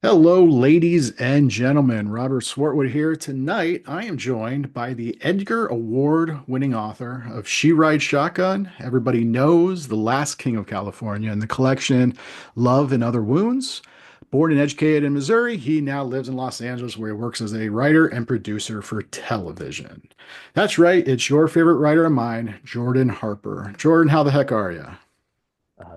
Hello, ladies and gentlemen. Robert Swartwood here. Tonight, I am joined by the Edgar Award-winning author of She Rides Shotgun, Everybody Knows, The Last King of California, and the collection Love and Other Wounds. Born and educated in Missouri, he now lives in Los Angeles where he works as a writer and producer for television. That's right, it's your favorite writer of mine, Jordan Harper. Jordan, how the heck are you?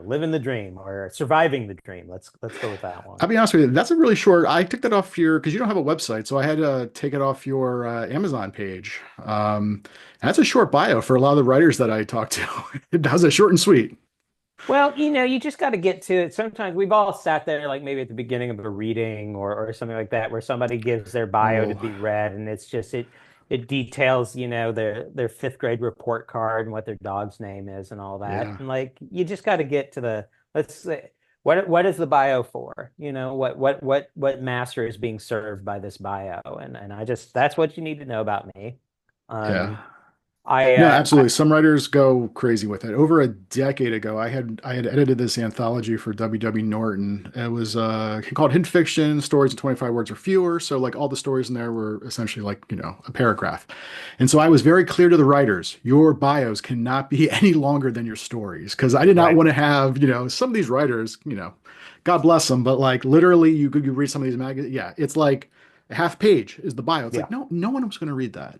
Living the dream or surviving the dream. Let's go with that I'll one. be honest with you, that's a really short. I took that off your because you don't have a website, so I had to take it off your Amazon page. That's a short bio for a lot of the writers that I talk to. It does it short and sweet. Well, you just got to get to it. Sometimes we've all sat there, like maybe at the beginning of a reading or something like that, where somebody gives their bio to Oh, be read, and it details, their fifth grade report card and what their dog's name is and all that. yeah. And like you just got to get to the let's say what is the bio for? What master is being served by this bio? And I just that's what you need to know about me. Yeah. Um, I No, uh I absolutely. Some writers go crazy with it. Over a decade ago, I had edited this anthology for W. Norton. It was called Hidden Fiction, Stories in 25 Words or Fewer. So like all the stories in there were essentially like, a paragraph. And so I was very clear to the writers, your bios cannot be any longer than your stories because I did not right. want to have, some of these writers, God bless them, but like literally you read some of these magazines, yeah, it's like a half page is the bio. It's Yeah. like no one was going to read that.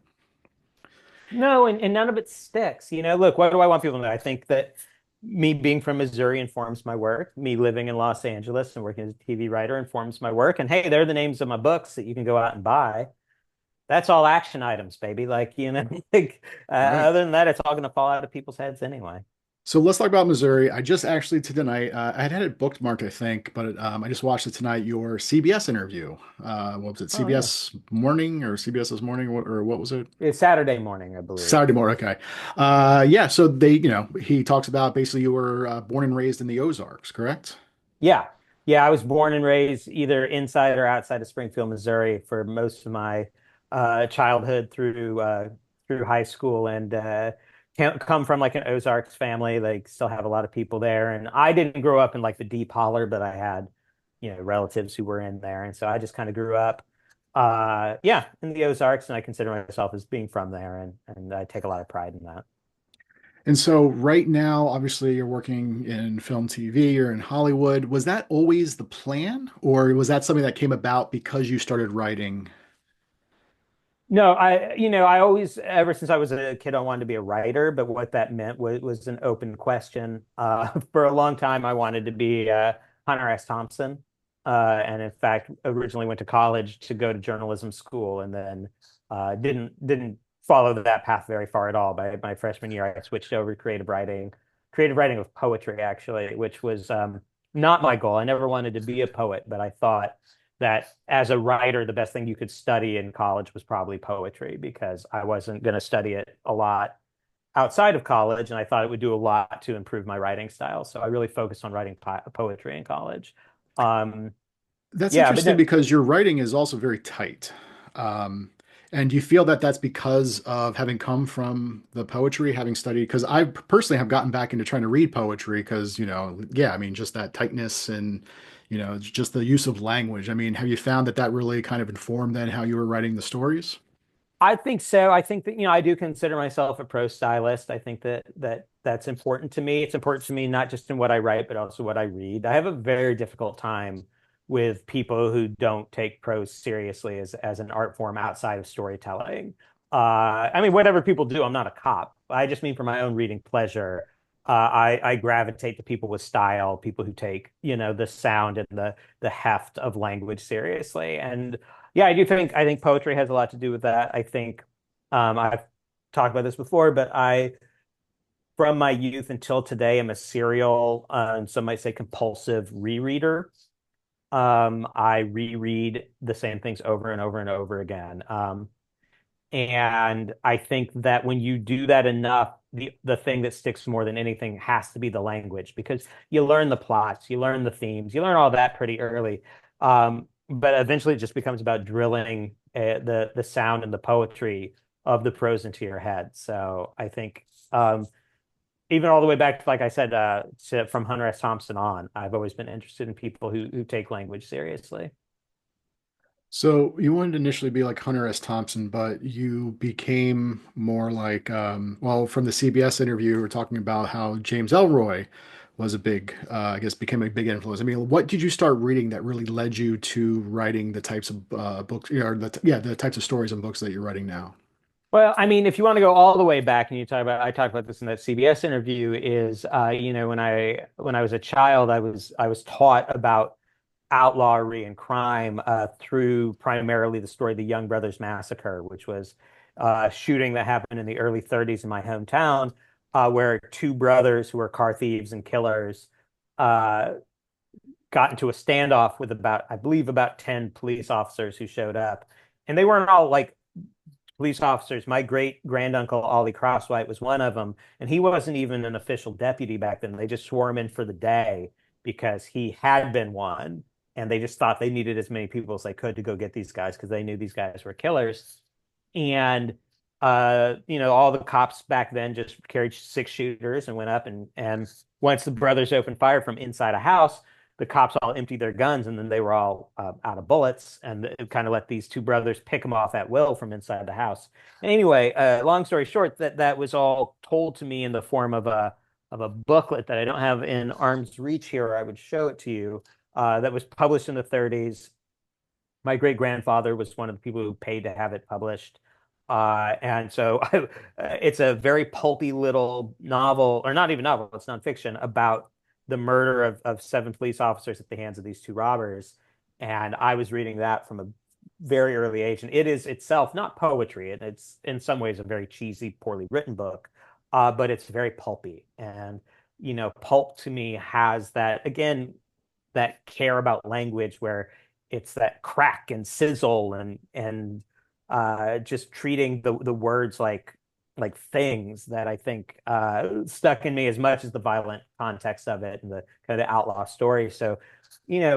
No, and none of it sticks. Look, what do I want people to know? I think that me being from Missouri informs my work. Me living in Los Angeles and working as a TV writer informs my work. And hey, they're the names of my books that you can go out and buy. That's all action items, baby. Right. Other than that, it's all going to fall out of people's heads anyway. So let's talk about Missouri. I just actually tonight, I had it bookmarked, I think, but I just watched it tonight. Your CBS interview. What was it? Oh yeah, CBS Morning or CBS's Morning, or what was it? it's Saturday morning, I believe. Saturday morning. Okay. Yeah. So he talks about basically you were born and raised in the Ozarks, correct? Yeah. Yeah, I was born and raised either inside or outside of Springfield, Missouri for most of my childhood through high school and come from like an Ozarks family. Like still have a lot of people there. And I didn't grow up in like the deep holler, but I had, relatives who were in there. And so I just kind of grew up yeah, in the Ozarks and I consider myself as being from there and I take a lot of pride in that. And so right now, obviously, you're working in film, TV, or in Hollywood. Was that always the plan, or was that something that came about because you started writing? No, I always, ever since I was a kid, I wanted to be a writer, but what that meant was an open question. For a long time, I wanted to be Hunter S. Thompson. And in fact, originally went to college to go to journalism school and then didn't follow that path very far at all. By my freshman year, I switched over to creative writing with poetry, actually, which was not my goal. I never wanted to be a poet, but I thought that as a writer, the best thing you could study in college was probably poetry because I wasn't going to study it a lot outside of college, and I thought it would do a lot to improve my writing style. So I really focused on writing poetry in college. Um, That's yeah, but interesting no, because your writing is also very tight. Um, and do you feel that that's because of having come from the poetry, having studied? Because I personally have gotten back into trying to read poetry because, yeah, I mean, just that tightness and, just the use of language. I mean, have you found that that really kind of informed then how you were writing the stories? I think so. I think that, I do consider myself a prose stylist. I think that's important to me. It's important to me not just in what I write, but also what I read. I have a very difficult time with people who don't take prose seriously as an art form outside of storytelling. I mean, whatever people do, I'm not a cop. I just mean for my own reading pleasure. I gravitate to people with style, people who take, the sound and the heft of language seriously. And yeah, I think poetry has a lot to do with that. I think I've talked about this before, but I from my youth until today am a serial, some might say compulsive rereader. I reread the same things over and over and over again. And I think that when you do that enough, the thing that sticks more than anything has to be the language because you learn the plots, you learn the themes, you learn all that pretty early. But eventually, it just becomes about drilling the sound and the poetry of the prose into your head. So I think even all the way back to, like I said, from Hunter S. Thompson on, I've always been interested in people who take language seriously. So you wanted to initially be like Hunter S. Thompson, but you became more like, well, from the CBS interview, we were talking about how James Elroy was a big, I guess, became a big influence. I mean, what did you start reading that really led you to writing the types of books, or the types of stories and books that you're writing now? Well, I mean, if you want to go all the way back, and I talked about this in that CBS interview, is when I was a child, I was taught about outlawry and crime through primarily the story of the Young Brothers Massacre, which was a shooting that happened in the early 30s in my hometown, where two brothers who were car thieves and killers uh, got into a standoff with I believe, about 10 police officers who showed up. And they weren't all like police officers. My great granduncle Ollie Crosswhite was one of them, and he wasn't even an official deputy back then. They just swore him in for the day because he had been one, and they just thought they needed as many people as they could to go get these guys because they knew these guys were killers. And all the cops back then just carried six shooters and went up and once the brothers opened fire from inside a house, the cops all emptied their guns and then they were all out of bullets and it kind of let these two brothers pick them off at will from inside the house. And anyway, long story short, that was all told to me in the form of a booklet that I don't have in arm's reach here. Or I would show it to you. That was published in the 30s. My great grandfather was one of the people who paid to have it published. And so it's a very pulpy little novel, or not even novel, it's nonfiction, about the murder of seven police officers at the hands of these two robbers. And I was reading that from a very early age. And it is itself not poetry, and it's in some ways a very cheesy, poorly written book, but it's very pulpy. And, pulp to me has that, again, that care about language where it's that crack and sizzle and just treating the words like things that I think stuck in me as much as the violent context of it and the kind of outlaw story. So,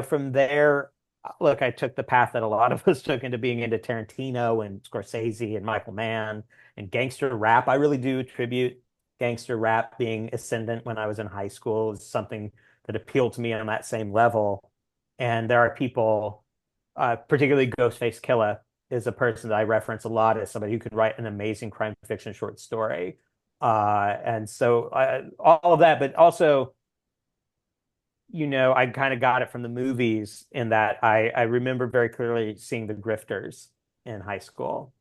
from there, look, I took the path that a lot of us took into being into Tarantino and Scorsese and Michael Mann and gangster rap. I really do attribute gangster rap being ascendant when I was in high school is something that appealed to me on that same level. And there are people, particularly Ghostface Killer, is a person that I reference a lot as somebody who could write an amazing crime fiction short story. And so all of that, but also, I kind of got it from the movies in that I remember very clearly seeing The Grifters in high school,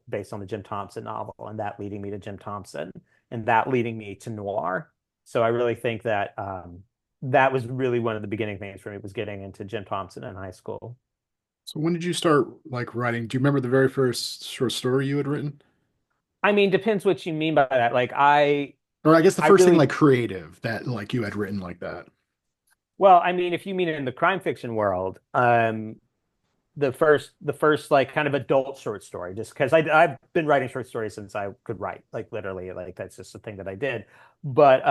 based on the Jim Thompson novel, and that leading me to Jim Thompson, and that leading me to noir. So I really think that that was really one of the beginning things for me was getting into Jim Thompson in high school. So when did you start like writing? Do you remember the very first short story you had written? I mean, depends what you mean by that. Like Or I guess the I first thing really like creative that like you had written like that. well, I mean, if you mean it in the crime fiction world, the first like kind of adult short story, just because I've been writing short stories since I could write, like literally, like that's just the thing that I did. But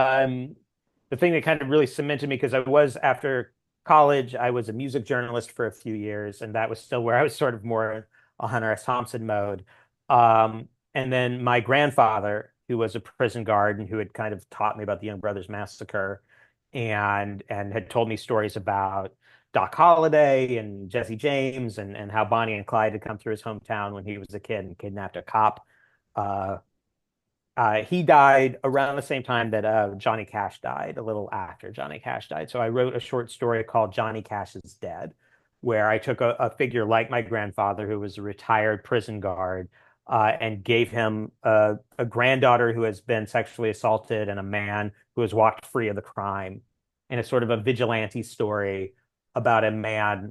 the thing that kind of really cemented me, because I was after college, I was a music journalist for a few years, and that was still where I was sort of more in a Hunter S. Thompson mode. And then my grandfather, who was a prison guard and who had kind of taught me about the Young Brothers Massacre, and had told me stories about Doc Holliday and Jesse James and how Bonnie and Clyde had come through his hometown when he was a kid and kidnapped a cop. Uh, he died around the same time that Johnny Cash died, a little after Johnny Cash died. So I wrote a short story called Johnny Cash is Dead, where I took a figure like my grandfather, who was a retired prison guard, and gave him a granddaughter who has been sexually assaulted and a man who has walked free of the crime. And it's sort of a vigilante story about a man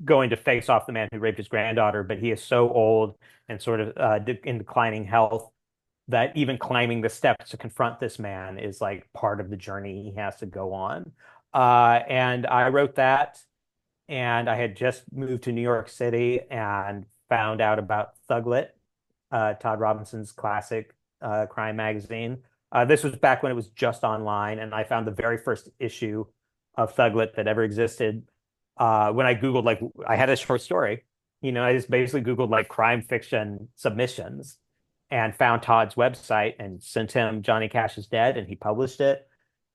going to face off the man who raped his granddaughter, but he is so old and sort of in declining health that even climbing the steps to confront this man is like part of the journey he has to go on. And I wrote that, and I had just moved to New York City and found out about Thuglit, Todd Robinson's classic crime magazine. This was back when it was just online, and I found the very first issue of Thuglit that ever existed. When I Googled, like, I had a short story, I just basically Googled like crime fiction submissions and found Todd's website and sent him Johnny Cash is Dead, and he published it.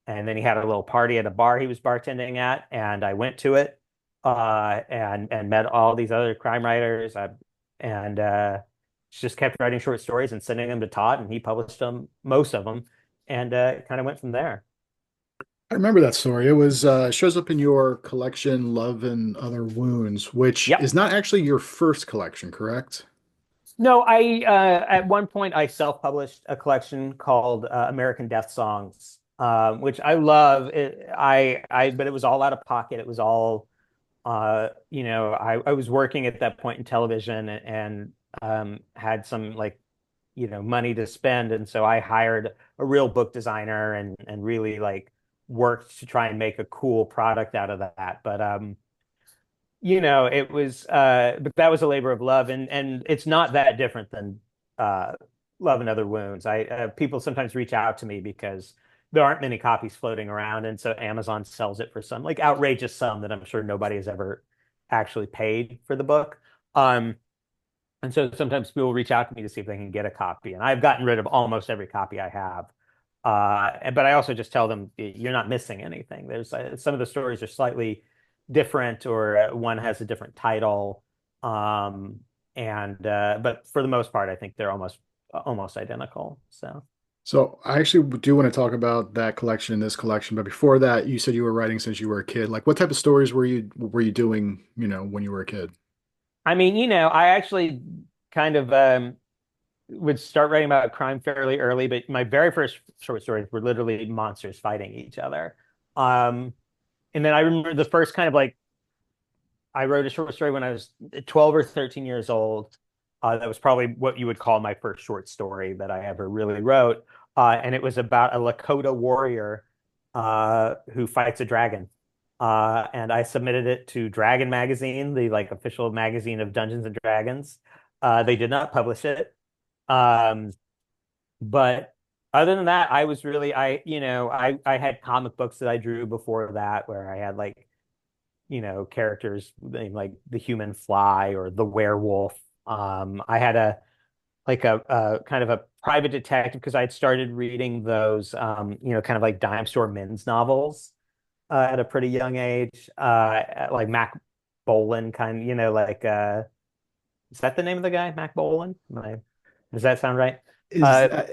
And then he had a little party at a bar he was bartending at, and I went to it. and met all these other crime writers. And just kept writing short stories and sending them to Todd, and he published them, most of them, and kind of went from there. I remember that story. It was shows up in your collection, Love and Other Wounds, which is Yep. not actually your first collection, correct? No, I at one point I self-published a collection called American Death Songs, which I love. But it was all out of pocket. It was all, I was working at that point in television and had some like, money to spend, and so I hired a real book designer and really like worked to try and make a cool product out of that. But it was but that was a labor of love, and it's not that different than uh Love and Other Wounds. I People sometimes reach out to me because there aren't many copies floating around, and so Amazon sells it for some like outrageous sum that I'm sure nobody has ever actually paid for the book. Um and so sometimes people reach out to me to see if they can get a copy, and I've gotten rid of almost every copy I have. But I also just tell them you're not missing anything. There's some of the stories are slightly different, or one has a different title. Um, and But for the most part, I think they're almost identical. So So I actually do want to talk about that collection, this collection, but before that, you said you were writing since you were a kid. Like what type of stories were you doing, when you were a kid? I mean, I actually kind of would start writing about crime fairly early, but my very first short stories were literally monsters fighting each other. Um, and then I remember the first kind of like I wrote a short story when I was 12 or 13 years old. That was probably what you would call my first short story that I ever really wrote. And it was about a Lakota warrior who fights a dragon. And I submitted it to Dragon Magazine, the like official magazine of Dungeons and Dragons. They did not publish it. Um, but other than that, I was really I had comic books that I drew before that where I had like characters named like the human fly or the werewolf. I had a kind of a private detective because I'd started reading those, kind of like dime store men's novels at a pretty young age, like Mac Bolan kind, is that the name of the guy, Mac Bolan? Does that sound right? Is Uh, that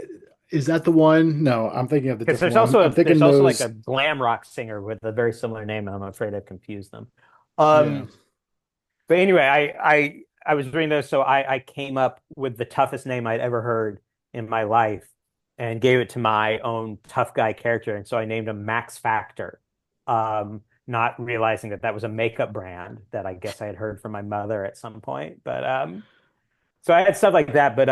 is that the one? No, I'm thinking of the because different one. I'm there's thinking also like those. a glam rock singer with a very similar name, and I'm afraid I've confused them. Yeah. Um, But anyway, I was doing this, so I came up with the toughest name I'd ever heard in my life and gave it to my own tough guy character. And so I named him Max Factor, not realizing that that was a makeup brand that I guess I had heard from my mother at some point. But so I had stuff like that. But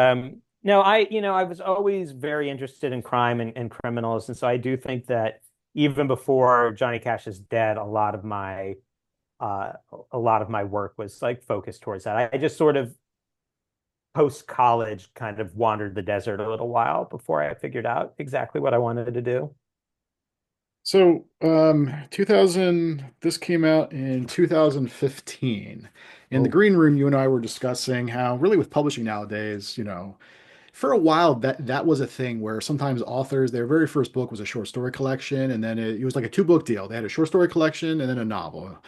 no, I was always very interested in crime and criminals. And so I do think that even before Johnny Cash is dead, uh, a lot of my work was like focused towards that. I just sort of post college kind of wandered the desert a little while before I figured out exactly what I wanted to do. So, 2000, this came out in 2015. In the Oh, green room, you and I were discussing how really with publishing nowadays, for a while that was a thing where sometimes authors, their very first book was a short story collection, and then it was like a two-book deal. They had a short story collection and then a novel.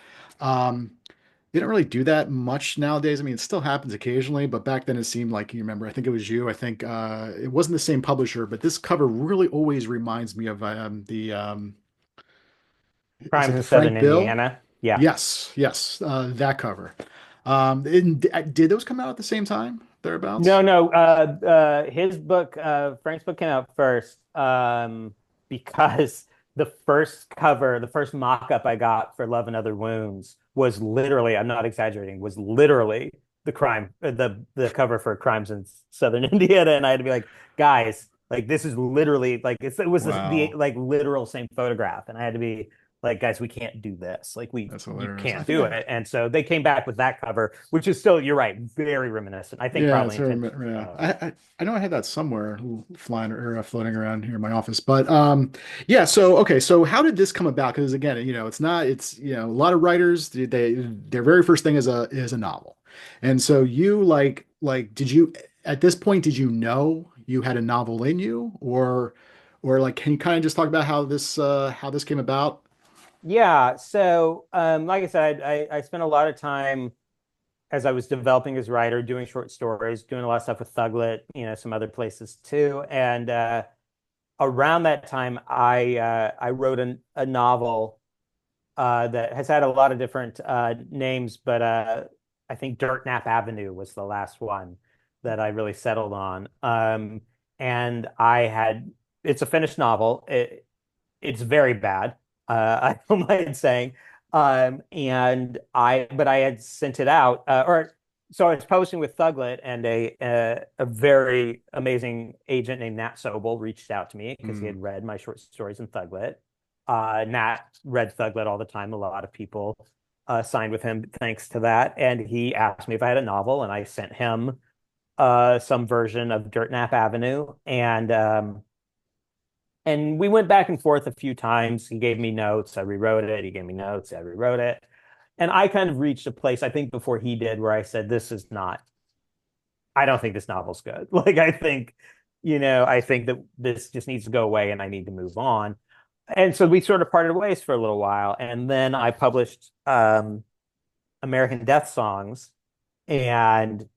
Um, they don't really do that much nowadays. I mean, it still happens occasionally, but back then it seemed like you remember. I think it was you. I think it wasn't the same publisher, but this cover really always reminds me of is Crimes it the in Southern Frank Bill? Indiana. Yeah. Yes, yes, that cover. Did those come out at the same time, No, thereabouts? no. His book, Frank's book came out first, because the first cover, the first mock-up I got for Love and Other Wounds was literally, I'm not exaggerating, was literally the cover for Crimes in Southern Indiana, and I had to be like, guys, like this is literally like it was the Wow, like literal same photograph, and I had to be like, guys, we can't do this. Like that's you hilarious. I can't think do I, it. And so they came back with that cover, which is still, you're right, very reminiscent. I think yeah, probably it's very, intentional. yeah. I know I had that somewhere flying or floating around here in my office, but yeah. So okay, so how did this come about? Because again, it's not, it's a lot of writers their very first thing is a novel, and so you did you at this point did you know you had a novel in you, or like can you kind of just talk about how this came about? Yeah. So, like I said, I spent a lot of time as I was developing as a writer, doing short stories, doing a lot of stuff with Thuglit, some other places too. And around that time, I wrote a novel that has had a lot of different names, but I think Dirt Nap Avenue was the last one that I really settled on. And it's a finished novel. It's very bad. I don't mind saying. But I had sent it out, so I was posting with Thuglit, and a very amazing agent named Nat Sobel reached out to me because he Hmm. had read my short stories in Thuglit. Nat read Thuglit all the time. A lot of people signed with him thanks to that, and he asked me if I had a novel, and I sent him some version of Dirt Nap Avenue, and we went back and forth a few times. He gave me notes. I rewrote it. He gave me notes. I rewrote it. And I kind of reached a place, I think, before he did, where I said, I don't think this novel's good. Like, I think that this just needs to go away and I need to move on. And so we sort of parted ways for a little while. And then I published American Death Songs. And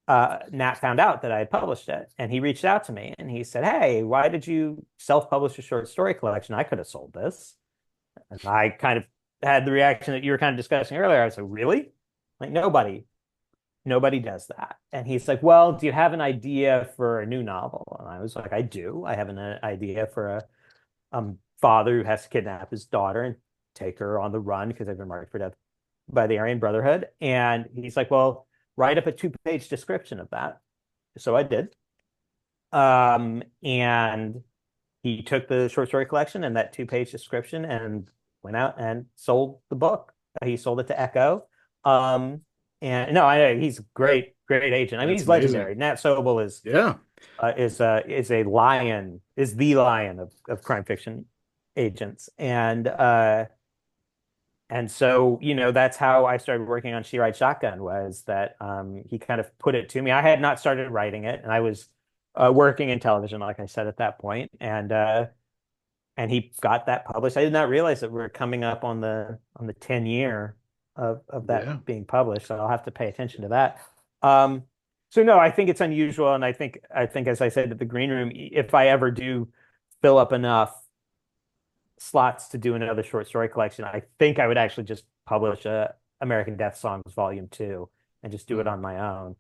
Nat found out that I had published it, and he reached out to me and he said, "Hey, why did you self-publish a short story collection? I could have sold this." And I kind of had the reaction that you were kind of discussing earlier. I was like, "Really? Like nobody does that." And he's like, "Well, do you have an idea for a new novel?" And I was like, "I do. I have an idea for a father who has to kidnap his daughter and take her on the run because they've been marked for death by the Aryan Brotherhood." And he's like, "Well, write up a two-page description of that." So I did. And he took the short story collection and that two-page description and went out and sold the book. He sold it to Echo. Um, and no, I know he's a great, great agent. I mean, That's he's amazing. legendary. Nat Sobel Yeah. is the lion of crime fiction agents. And so, that's how I started working on She Rides Shotgun, was that he kind of put it to me. I had not started writing it, and I was working in television, like I said, at that point, and he got that published. I did not realize that we are coming up on the 10 year of that Yeah. being published, so I'll have to pay attention to that. Um, so no, I think it's unusual, and I think as I said at the green room, if I ever do fill up enough slots to do another short story collection, I think I would actually just publish a American Death Songs Volume 2 and just do it Hmm. on my own.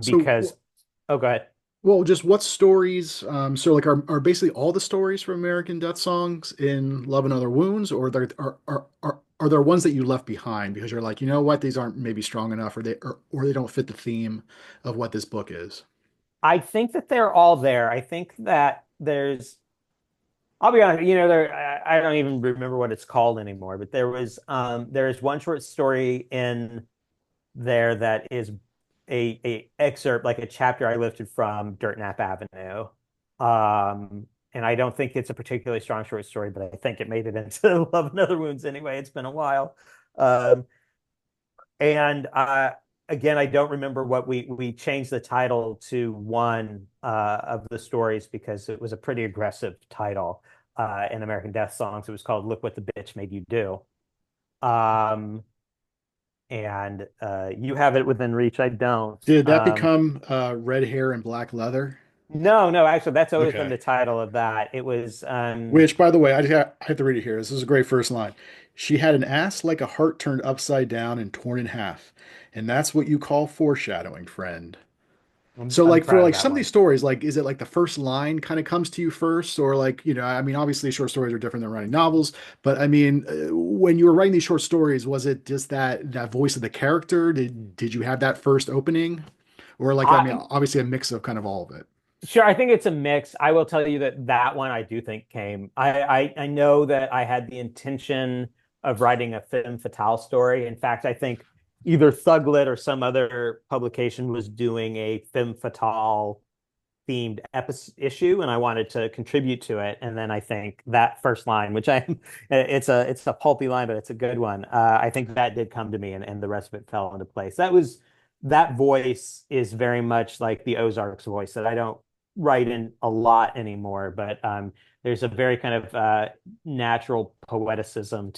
So, Because oh, go ahead. well, just what stories? So like are basically all the stories from American Death Songs in Love and Other Wounds, or are there ones that you left behind because you're like, you know what, these aren't maybe strong enough, or they don't fit the theme of what this book is? I think that they're all there. I think that I'll be honest, I don't even remember what it's called anymore, but there is one short story in there that is a excerpt, like a chapter I lifted from Dirt Nap Avenue. And I don't think it's a particularly strong short story, but I think it made it into Love and Other Wounds anyway. It's been a while. Um, and again, I don't remember what we changed the title to one of the stories because it was a pretty aggressive title in American Death Songs. It was called "Look What the Bitch Made You Do." Um, and you have it within reach. I don't. Did that become Red Hair and Black Leather? No, no, actually, that's always been Okay. the title of that. It was Which, by the way, I have to read it here. This is a great first line. She had an ass like a heart turned upside down and torn in half. And that's what you call foreshadowing, friend. So I'm like for proud of like that some of these one. stories, like is it like the first line kind of comes to you first, or like, I mean, obviously short stories are different than writing novels, but I mean, when you were writing these short stories, was it just that voice of the character? Did you have that first opening? Or like, I mean, I obviously a mix of kind of all of it. Sure, I think it's a mix. I will tell you that one I do think came. I know that I had the intention of writing a femme fatale story. In fact, I think either Thuglit or some other publication was doing a femme fatale themed issue, and I wanted to contribute to it. And then I think that first line, which it's a pulpy line, but it's a good one. I think that did come to me, and the rest of it fell into place. That voice is very much like the Ozarks voice that I don't write in a lot anymore, but there's a very kind of natural poeticism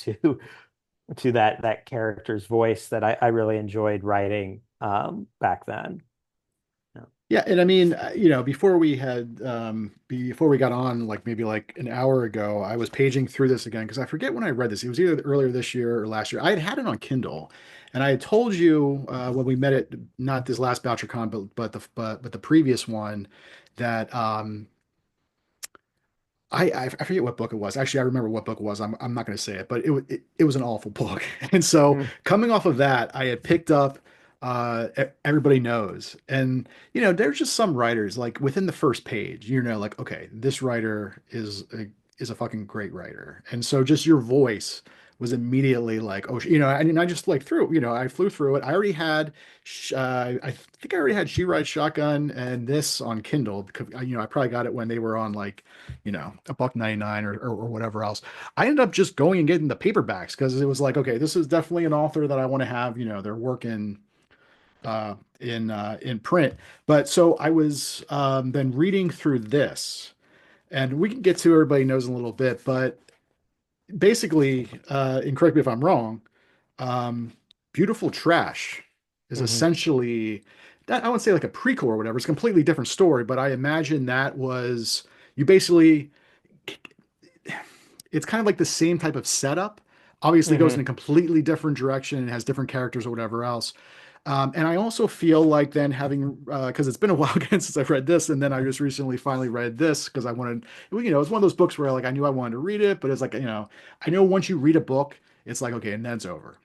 to that character's voice that I really enjoyed writing back then. Yeah. Yeah, and I mean, before we got on, like maybe like an hour ago, I was paging through this again because I forget when I read this. It was either earlier this year or last year. I had had it on Kindle, and I had told you when we met at not this last BoucherCon, but the previous one that I forget what book it was. Actually, I remember what book it was. I'm not going to say it, but it was an awful book. And so Mm, coming off of that, I had picked up Everybody Knows, and there's just some writers like within the first page, like okay, this writer is a fucking great writer, and so just your voice was immediately like, oh, and I just like I flew through it. I already had, I think I already had She Rides Shotgun and this on Kindle because I probably got it when they were on like a buck 99 or whatever else. I ended up just going and getting the paperbacks because it was like, okay, this is definitely an author that I want to have, their work in print. But so I was then reading through this, and we can get to Everybody Knows in a little bit, but basically, and correct me if I'm wrong, um, Beautiful Trash is mhm, essentially that I wouldn't say like a prequel or whatever. It's a completely different story, but I imagine that was you basically it's kind of like the same type of setup. Obviously, goes in mhm, a completely different direction and has different characters or whatever else. And I also feel like then having because it's been a while again since I've read this, and then I just recently finally read this because I wanted, it's one of those books where like I knew I wanted to read it, but it's like I know once you read a book, it's like okay, and then it's over.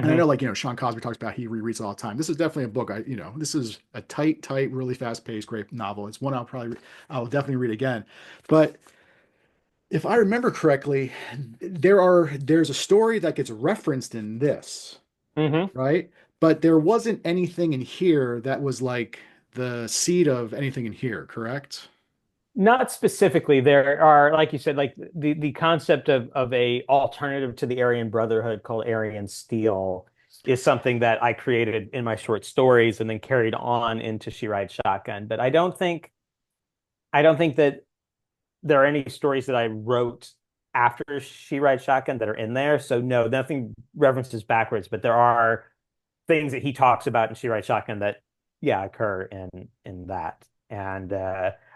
And I know mhm. like Sean Cosby talks about he rereads all the time. This is definitely a book this is a tight, really fast paced, great novel. It's one I'll definitely read again, but if I remember correctly, there's a story that gets referenced in this, Mhm. right? But there wasn't anything in here that was like the seed of anything in here, correct? Not specifically. There are, like you said, like the concept of a alternative to the Aryan Brotherhood called Aryan Steel is something that I created in my short stories and then carried on into She Rides Shotgun. But I don't think that there are any stories that I wrote after She Rides Shotgun that are in there. So no, nothing references backwards, but there are things that he talks about in She Rides Shotgun that, yeah, occur in that. And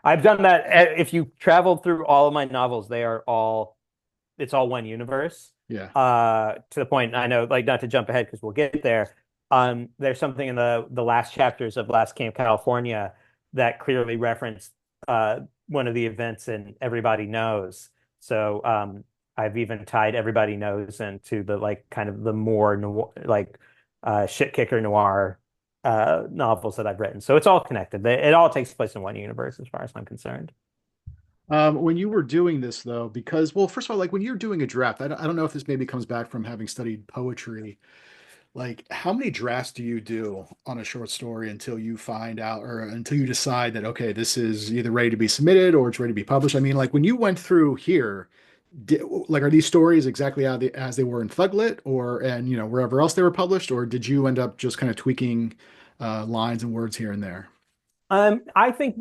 I've done that. If you travel through all of my novels, it's all one universe. Yeah. To the point, I know, like, not to jump ahead because we'll get there. There's something in the last chapters of Last King of California that clearly referenced one of the events in Everybody Knows. So I've even tied Everybody Knows into the like kind of the more noir, like shit kicker noir novels that I've written. So it's all connected. It all takes place in one universe, as far as I'm concerned. When you were doing this though, because well, first of all, like when you're doing a draft, I don't know if this maybe comes back from having studied poetry. Like, how many drafts do you do on a short story until you find out or until you decide that, okay, this is either ready to be submitted or it's ready to be published? I mean, like when you went through here, like are these stories exactly as they were in Thuglit or and wherever else they were published, or did you end up just kind of tweaking lines and words here and there? I think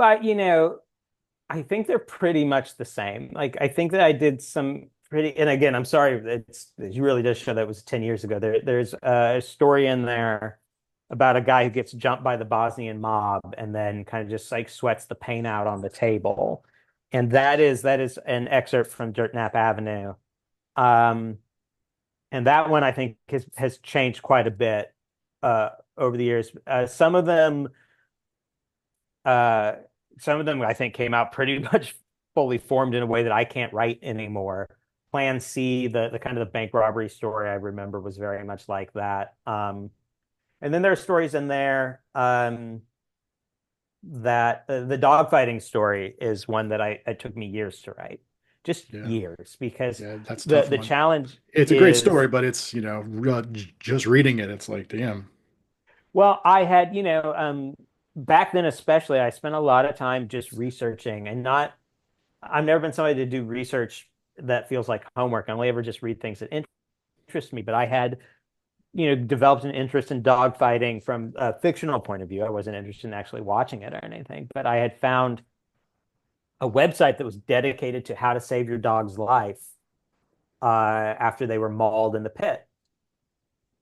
I think they're pretty much the same. Like I think that I did some pretty, and again, I'm sorry, it really does show that it was 10 years ago. There's a story in there about a guy who gets jumped by the Bosnian mob and then kind of just like sweats the paint out on the table. And that is an excerpt from Dirt Nap Avenue. Um, and that one I think has changed quite a bit uh over the years. Uh some of them I think came out pretty much fully formed in a way that I can't write anymore. Plan C, the kind of the bank robbery story I remember was very much like that. And then there are stories in there that the dogfighting story is one that it took me years to write, just Yeah, years, because yeah, that's a the tough the one. challenge It's a great story, is, but it's just reading it, it's like, damn. well, I had, back then especially, I spent a lot of time just researching and not I've never been somebody to do research that feels like homework. I only ever just read things that interest me. But I had, developed an interest in dogfighting from a fictional point of view. I wasn't interested in actually watching it or anything. But I had found a website that was dedicated to how to save your dog's life after they were mauled in the pit.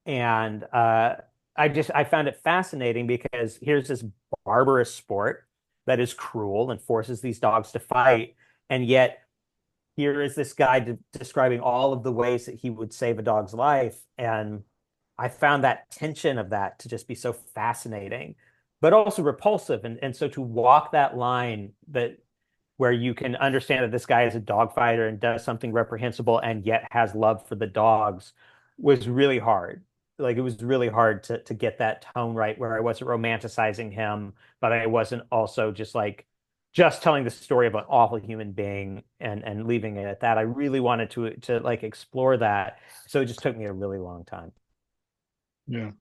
And I found it fascinating because here's this barbarous sport that is cruel and forces these dogs to fight, and yet here is this guy describing all of the ways that he would save a dog's life. And I found that tension of that to just be so fascinating, but also repulsive. And so to walk that line that where you can understand that this guy is a dog fighter and does something reprehensible and yet has love for the dogs was really hard. Like it was really hard to get that tone right where I wasn't romanticizing him, but I wasn't also just telling the story of an awful human being and leaving it at that. I really wanted to like explore that. So it just took me a really long time. Yeah.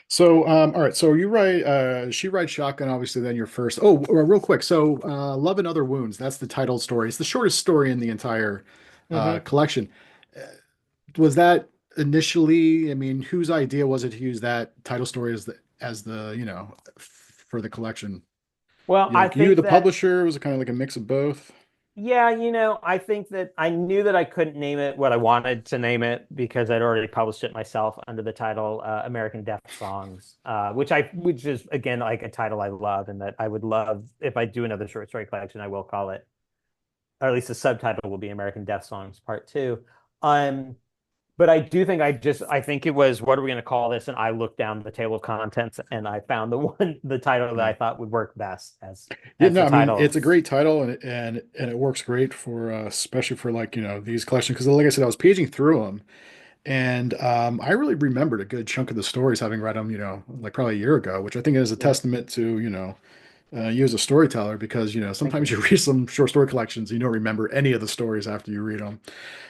So, all right. So you write, She Rides Shotgun, obviously, then your first. Oh, real quick. So, Love and Other Wounds, that's the title story. It's the shortest story in the entire Hmm. collection. Uh, was that initially, I mean, whose idea was it to use that title story as the for the collection? Well, You I like you, think the that publisher, was it kind of like a mix of both? yeah, I think that I knew that I couldn't name it what I wanted to name it because I'd already published it myself under the title American Death Songs, which is again like a title I love and that I would love if I do another short story collection, I will call it, or at least the subtitle will be American Death Songs Part Two. Um, but I do think I think it was what are we going to call this? And I looked down the table of contents and I found the title that I Yeah. thought would work best Yeah, as no, the I mean title. it's a great title and it works great for especially for like, these collections because like I said, I was paging through them. And I really remembered a good chunk of the stories having read them, like probably a year ago, which I think is a Yeah, testament to, you as a storyteller because, thank sometimes you. you read some short story collections, you don't remember any of the stories after you read them.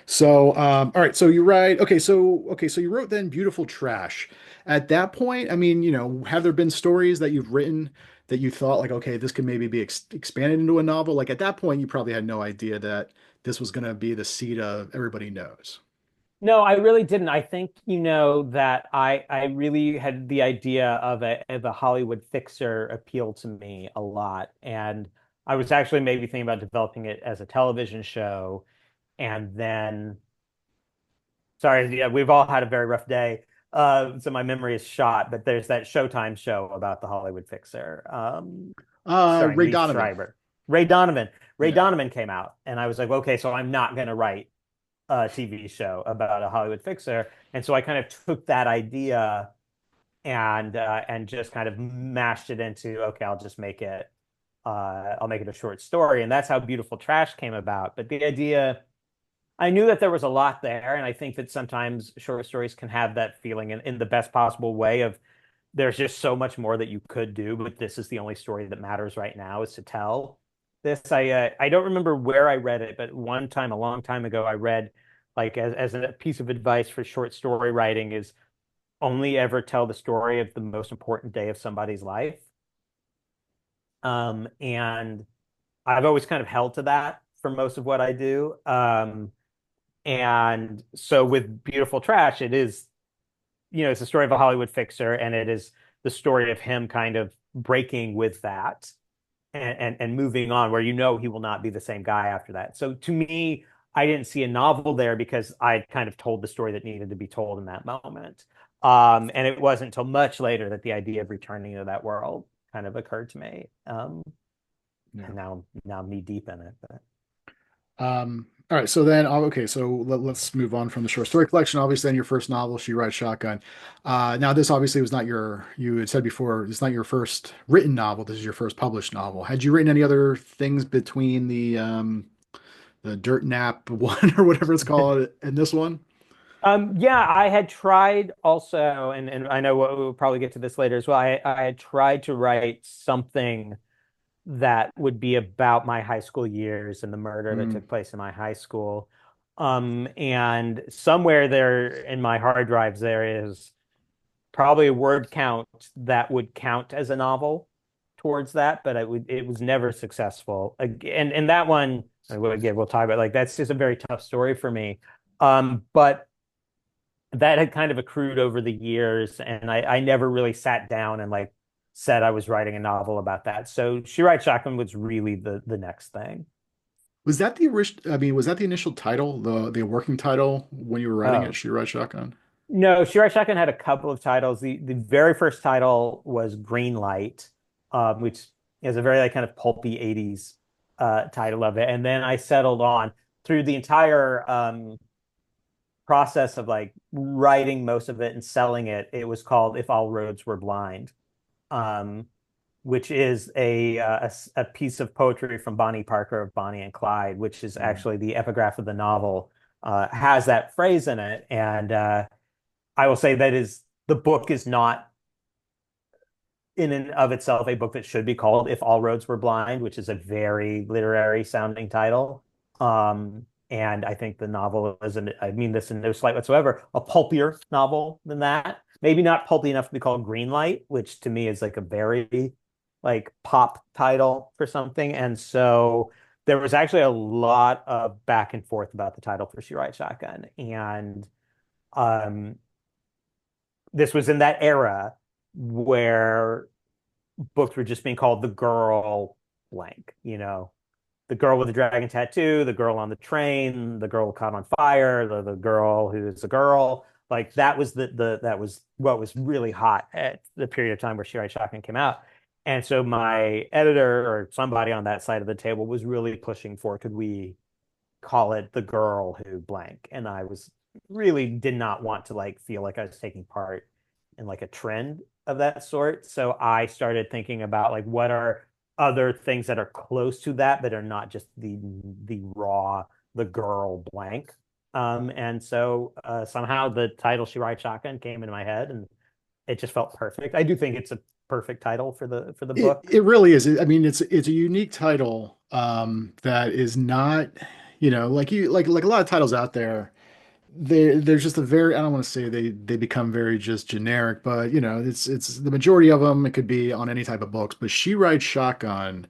So, all right, so you write, okay, so you wrote then Beautiful Trash. At that point, I mean, have there been stories that you've written that you thought like, okay, this could maybe be expanded into a novel? Like at that point, you probably had no idea that this was going to be the seed of Everybody Knows. No, I really didn't. I think, that I really had the idea of a Hollywood fixer appeal to me a lot. And I was actually maybe thinking about developing it as a television show. And then, sorry, yeah, we've all had a very rough day. So my memory is shot, but there's that Showtime show about the Hollywood fixer, starring Ray Lee Donovan. Schreiber. Ray Donovan. Ray Yeah. Donovan came out, and I was like, okay, so I'm not going to write TV show about a Hollywood fixer. And so I kind of took that idea and just kind of mashed it into okay, I'll make it a short story, and that's how Beautiful Trash came about. But the idea, I knew that there was a lot there, and I think that sometimes short stories can have that feeling in the best possible way of there's just so much more that you could do, but this is the only story that matters right now is to tell this. I don't remember where I read it, but one time a long time ago I read like as a piece of advice for short story writing is only ever tell the story of the most important day of somebody's life. And I've always kind of held to that for most of what I do. And so with Beautiful Trash, it is, it's a story of a Hollywood fixer, and it is the story of him kind of breaking with that and moving on, where he will not be the same guy after that. So to me, I didn't see a novel there because I kind of told the story that needed to be told in that moment. And it wasn't until much later that the idea of returning to that world kind of occurred to me. Yeah. And now I'm knee deep in it. But All right, so then, okay, so let's move on from the short story collection. Obviously, then your first novel, She Rides Shotgun. Now, this obviously was not you had said before, it's not your first written novel. This is your first published novel. Had you written any other things between the Dirt Nap one or whatever it's called and this one? yeah, I had tried also, and I know we'll probably get to this later as well. I had tried to write something that would be about my high school years and the murder that Mm, took place in my high school. And somewhere there in my hard drives, there is probably a word count that would count as a novel towards that, but it was never successful. And that one, again, we'll talk about like that's just a very tough story for me. But that had kind of accrued over the years, and I never really sat down and like said I was writing a novel about that. So She Writes Shotgun was really the next thing. Was that the original? I mean, was that the initial title, the working title when you were writing it, Oh, She Ride Shotgun? no, Shirai Shotgun had a couple of titles. The very first title was Green Light, which is a very like kind of pulpy 80s title of it. And then I settled on through the entire process of like writing most of it and selling it. It was called If All Roads Were Blind, um, which is a piece of poetry from Bonnie Parker of Bonnie and Clyde, which is Mm. actually the epigraph of the novel. Has that phrase in it, and I will say that is the book is not in and of itself a book that should be called If All Roads Were Blind, which is a very literary sounding title. And I think the novel is, I mean this in no slight whatsoever, a pulpier novel than that. Maybe not pulpy enough to be called Greenlight, which to me is like a very like pop title for something. And so there was actually a lot of back and forth about the title for She Rides Shotgun. And um, this was in that era where books were just being called the girl blank, the girl with the dragon tattoo, the girl on the train, the girl caught on fire, the girl who's a girl. Like that was that was what was really hot at the period of time where Shirai Shotgun came out. And so my editor or somebody on that side of the table was really pushing for could we call it the girl who blank. And I was really did not want to like feel like I was taking part in like a trend of that sort. So I started thinking about like what are other things that are close to that that are not just the raw the girl blank. And so somehow the title She Rides Shotgun came into my head and it just felt perfect. I do think it's a perfect title for the book. It really is. I mean, it's a unique title that is not, like like a lot of titles out there. There's just a very I don't want to say they become very just generic, but it's the majority of them. It could be on any type of books, but She Rides Shotgun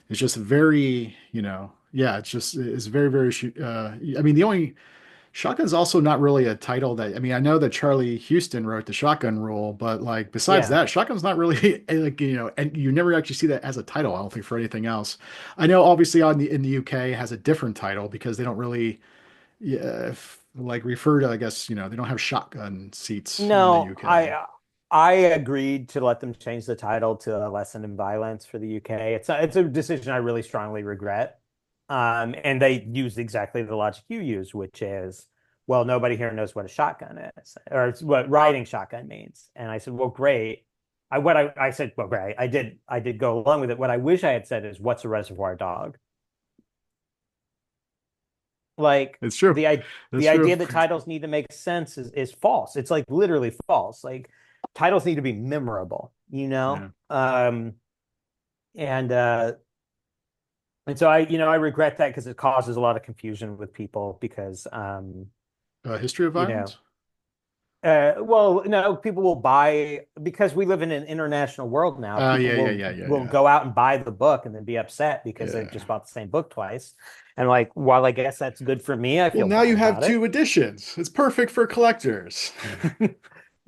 is just very, yeah, it's very. I mean, the only Shotgun's also not really a title that I mean, I know that Charlie Houston wrote the Shotgun Rule, but like besides Yeah. that, Shotgun's not really like, and you never actually see that as a title, I don't think, for anything else. I know obviously on the in the UK it has a different title because they don't really yeah, like refer to, I guess, they don't have shotgun seats in the No, UK. I agreed to let them change the title to a Lesson in Violence for the UK. It's a decision I really strongly regret. And they used exactly the logic you use, which is, well, nobody here knows what a shotgun is, or it's what riding shotgun means. And I said, well, great. I said, well, great. I did go along with it. What I wish I had said is, what's a reservoir dog? Like It's true. That's the true. idea that titles need to make sense is false. It's like literally false. Like titles need to be memorable, Yeah. and and so I regret that because it causes a lot of confusion with people because History of you know Violence? well, no, people will buy because we live in an international world now. People will Yeah. go out and buy the book and then be upset because they Yeah. just bought the same book twice. And like, while I guess that's good for me, I Well, feel now you bad have about it. two editions. It's perfect for collectors.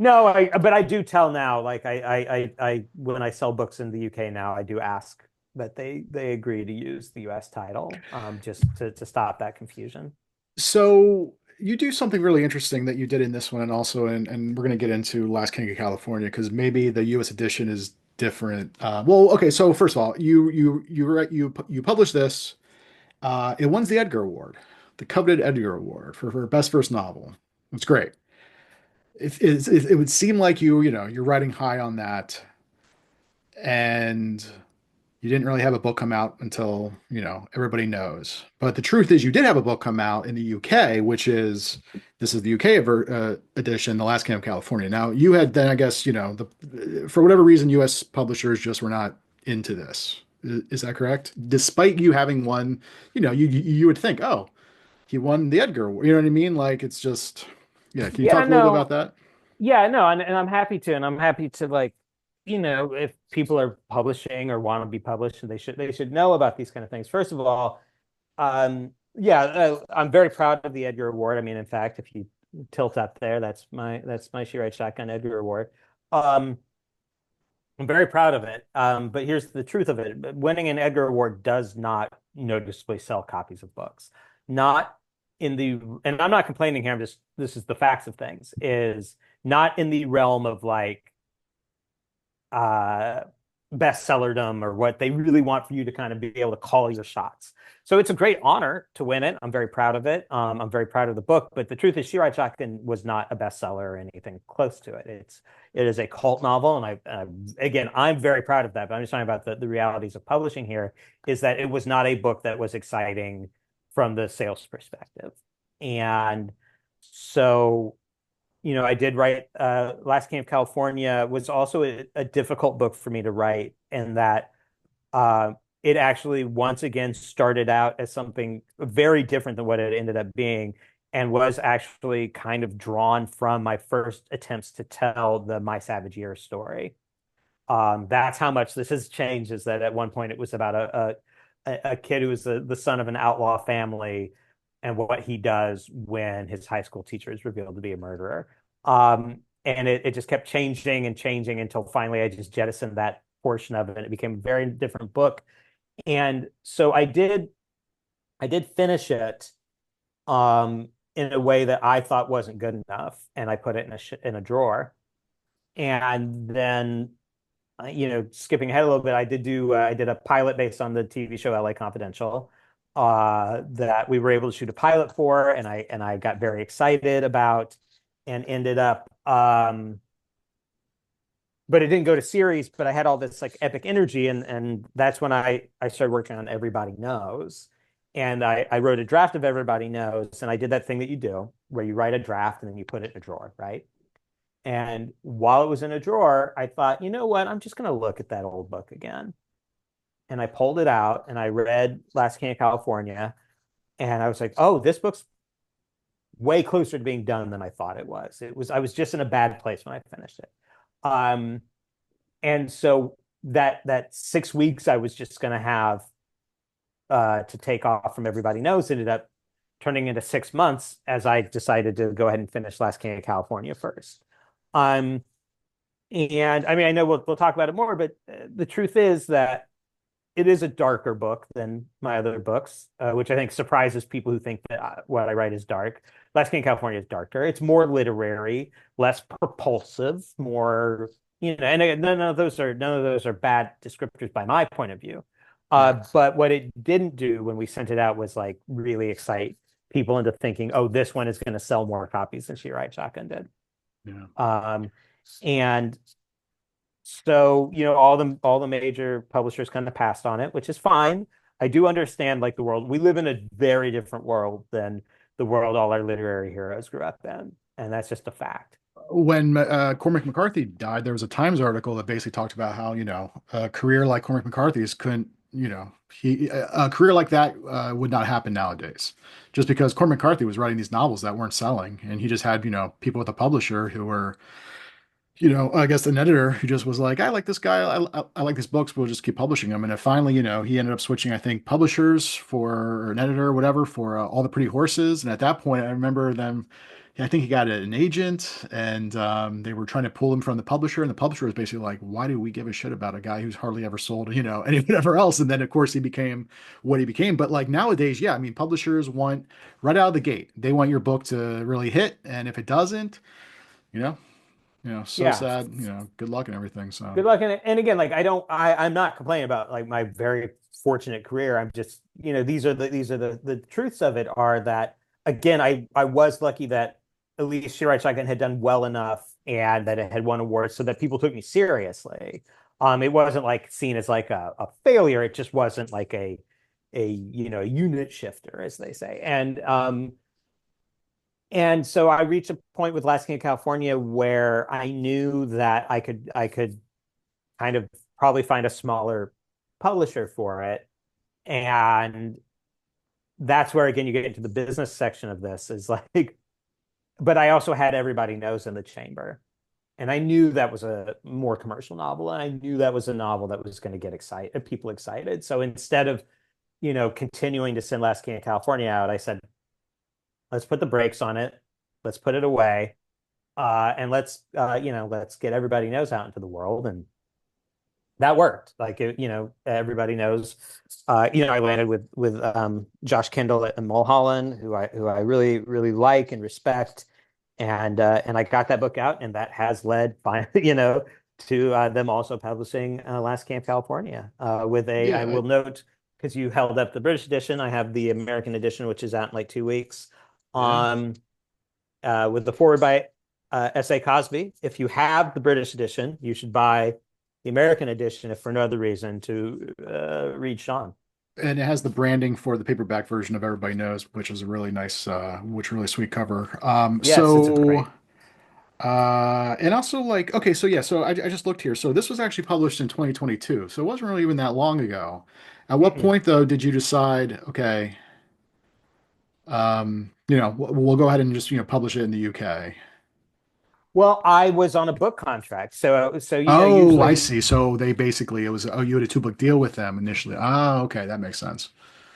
No, but I do tell now, like when I sell books in the UK now, I do ask that they agree to use the US title, just to stop that confusion. So you do something really interesting that you did in this one, and also and we're going to get into Last King of California because maybe the U.S. edition is different. Well, okay. So first of all, you published this. It won the Edgar Award, the coveted Edgar Award for best first novel. It's great. It would seem like you're riding high on that, and you didn't really have a book come out until everybody knows. But the truth is, you did have a book come out in the UK, which is this is the UK edition, The Last King of California. Now you had then, I guess, for whatever reason, US publishers just were not into this. Is that correct? Despite you having won, you would think, oh, he won the Edgar Award. You know what I mean? Like it's just, yeah. Can you Yeah, talk a little bit about no, that? yeah, no, and I'm happy to, and I'm happy to like, if people are publishing or want to be published, they should know about these kind of things. First of all, yeah, I'm very proud of the Edgar Award. I mean, in fact, if you tilt up there, that's my She Writes Shotgun Edgar Award. Um, I'm very proud of it. But here's the truth of it. Winning an Edgar Award does not noticeably sell copies of books. Not in the, and I'm not complaining here, I'm just, this is the facts of things, is not in the realm of like uh bestsellerdom or what they really want for you to kind of be able to call your shots. So it's a great honor to win it. I'm very proud of it. I'm very proud of the book, but the truth is She Ride Shotgun was not a bestseller or anything close to it. It is a cult novel, and again, I'm very proud of that, but I'm just talking about the realities of publishing here, is that it was not a book that was exciting from the sales perspective. And so I did write Last King of California was also a difficult book for me to write, and that uh, it actually once again started out as something very different than what it ended up being, and was actually kind of drawn from my first attempts to tell the My Savage Year story. That's how much this has changed, is that at one point it was about a kid who was the son of an outlaw family and what he does when his high school teacher is revealed to be a murderer. And it just kept changing and changing until finally I just jettisoned that portion of it, and it became a very different book. And so I did finish it in a way that I thought wasn't good enough, and I put it in a drawer. And then skipping ahead a little bit, I did a pilot based on the TV show LA Confidential, that we were able to shoot a pilot for, and I got very excited about, and ended up, but it didn't go to series, but I had all this like epic energy, and that's when I started working on Everybody Knows. And I wrote a draft of Everybody Knows, and I did that thing that you do where you write a draft and then you put it in a drawer, right? And while it was in a drawer, I thought, you know what? I'm just going to look at that old book again. And I pulled it out and I read Last King of California. And I was like, oh, this book's way closer to being done than I thought it was. I was just in a bad place when I finished it. Um, and so that 6 weeks I was just going to have to take off from Everybody Knows ended up turning into 6 months, as I decided to go ahead and finish Last King of California first. Um, and I mean, I know we'll talk about it more, but the truth is that it is a darker book than my other books, which I think surprises people who think that what I write is dark. Last King of California is darker. It's more literary, less propulsive, more, and none of those are bad descriptors by my point of view. Right. But what it didn't do when we sent it out was like really excite people into thinking, oh, this one is going to sell more copies than She Ride Shotgun did. Yeah. Um, and so, all the major publishers kind of passed on it, which is fine. I do understand like the world. We live in a very different world than the world all our literary heroes grew up in, and that's just a fact. When Cormac McCarthy died, there was a Times article that basically talked about how, a career like Cormac McCarthy's couldn't, a career like that would not happen nowadays. Just because Cormac McCarthy was writing these novels that weren't selling, and he just had, people with a publisher who were, I guess an editor who just was like, I like this guy, I like these books, we'll just keep publishing them. And then finally, he ended up switching, I think, publishers for, or an editor or whatever, for All the Pretty Horses. And at that point, I remember them, I think he got an agent, and they were trying to pull him from the publisher. And the publisher was basically like, why do we give a shit about a guy who's hardly ever sold, any whatever else? And then, of course, he became what he became. But like nowadays, yeah, I mean, publishers want right out of the gate, they want your book to really hit. And if it doesn't, you know, so Yeah, sad, good luck and everything. So, good luck in it. And again, like I'm not complaining about like my very fortunate career. I'm just, these are the truths of it are that again, I was lucky that at least She Ride Shotgun had done well enough and that it had won awards so that people took me seriously. It wasn't like seen as like a failure. It just wasn't like a unit shifter, as they say. And so I reached a point with Last King of California where I knew that I could kind of probably find a smaller publisher for it. And that's where again you get into the business section of this is like, but I also had Everybody Knows in the chamber. And I knew that was a more commercial novel, and I knew that was a novel that was going to get people excited. So instead of, continuing to send Last King of California out, I said, let's put the brakes on it. Let's put it away. And let's get Everybody Knows out into the world. And that worked. Like everybody knows. I landed with Josh Kendall and Mulholland, who I really really like and respect, and I got that book out, and that has led finally, to them also publishing Last Camp California with a. I Yeah, will note because you held up the British edition, I have the American edition, which is out in like 2 weeks. yeah. Um, with the forward by S.A. Cosby. If you have the British edition, you should buy the American edition, if for no other reason, to read Sean. And it has the branding for the paperback version of Everybody Knows, which is a really nice, really sweet cover. Yes, it's great. And also like, okay, so yeah, so I just looked here. So this was actually published in 2022, so it wasn't really even that long ago. At what Mm-mm. point though did you decide, okay, we'll go ahead and just, publish it in the UK? Well, I was on a book contract, so Oh, I usually, see. So they basically it was, oh, you had a two-book deal with them initially. Ah, okay, that makes sense.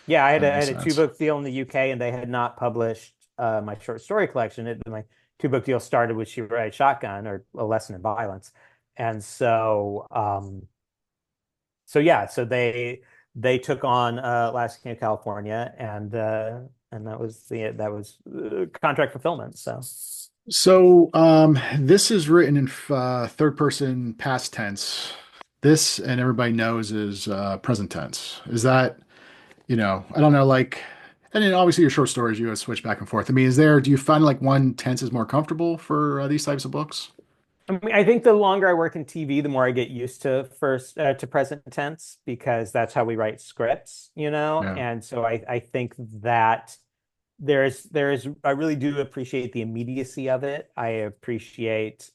yeah, That I makes had a two sense. book deal in the UK, and they had not published my short story collection. My two-book deal started with She Rides Shotgun, or A Lesson in Violence, and so yeah, so they took on Last King of California, and that was contract fulfillment. So So, this is written in third person past tense. This, and everybody knows, is present tense. Is that, I don't know, like, and then obviously your short stories, you switch back and forth. I mean, do you find like one tense is more comfortable for these types of books? I mean, I think the longer I work in TV, the more I get used to to present tense, because that's how we write scripts, Yeah. And so I think that there's I really do appreciate the immediacy of it. I appreciate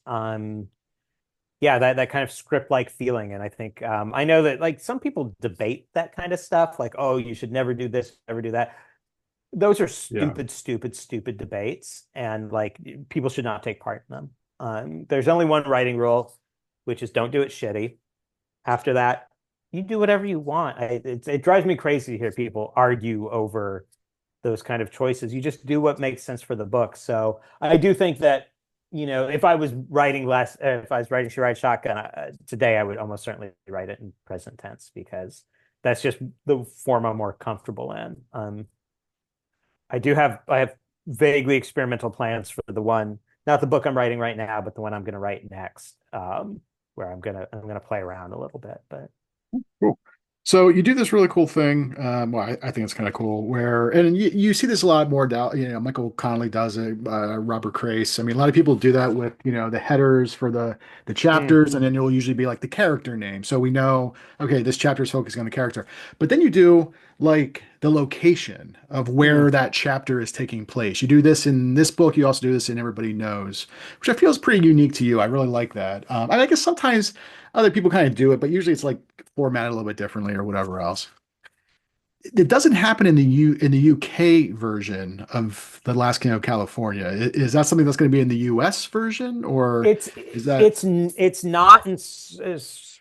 yeah, that kind of script like feeling. And I think I know that like some people debate that kind of stuff, like, oh, you should never do this, never do that. Those are Yeah. stupid, stupid, stupid debates, and like people should not take part in them. There's only one writing rule, which is don't do it shitty. After that, you do whatever you want. It drives me crazy to hear people argue over those kind of choices. You just do what makes sense for the book. So I do think that, if I was writing She Rides Shotgun today, I would almost certainly write it in present tense, because that's just the form I'm more comfortable in. I have vaguely experimental plans for not the book I'm writing right now, but the one I'm going to write next, where I'm gonna play around a little bit. But Cool. So you do this really cool thing. Well, I think it's kind of cool. And you see this a lot more. Michael Connelly does it. Robert Crace. I mean, a lot of people do that with the headers for the mm, chapters, and then it'll usually be like the character name, so we know, okay, this chapter is focusing on the character. But then you do like the location of where mm. that chapter is taking place. You do this in this book. You also do this in Everybody Knows, which I feel is pretty unique to you. I really like that. And I guess sometimes other people kind of do it, but usually it's like formatted a little bit differently or whatever else. It doesn't happen in the UK version of The Last King of California. Is that something that's going to be in the US version, or It's is that it's not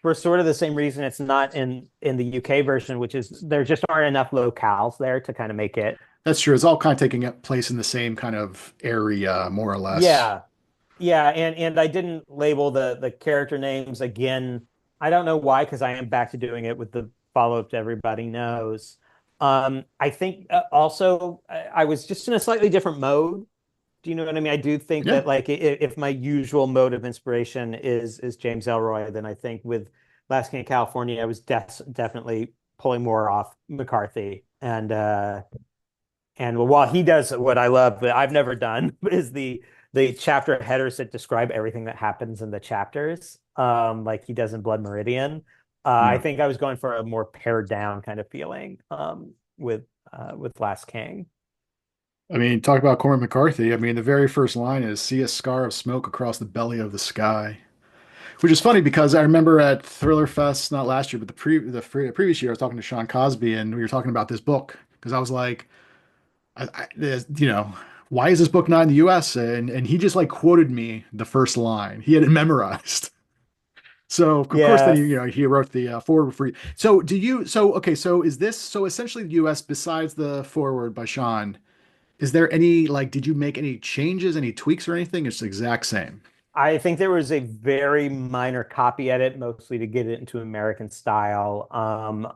for sort of the same reason it's not in the UK version, which is there just aren't enough locales there to kind of make it. that's true? It's all kind of taking place in the same kind of area, more or less. Yeah, yeah, and I didn't label the character names again. I don't know why, because I am back to doing it with the follow-up to Everybody Knows. I think also I was just in a slightly different mode. Do you know what I mean? I do think Yeah. that like if my usual mode of inspiration is James Elroy, then I think with Last King of California, I was definitely pulling more off McCarthy. And while he does what I love, but I've never done, is the chapter headers that describe everything that happens in the chapters, like he does in Blood Meridian. I Yeah. think I was going for a more pared down kind of feeling with Last King. I mean, talk about Cormac McCarthy. I mean, the very first line is "See a scar of smoke across the belly of the sky." Which is funny because I remember at Thriller Fest, not last year, but the previous year, I was talking to Sean Cosby and we were talking about this book because I was like, why is this book not in the US? And he just like quoted me the first line. He had it memorized. So of course, then Yeah, he wrote the forward for you. So do you? So okay. So is this so essentially the U.S. besides the forward by Sean? Is there any like? Did you make any changes, any tweaks or anything? It's the exact same. I think there was a very minor copy edit, mostly to get it into American style. I'm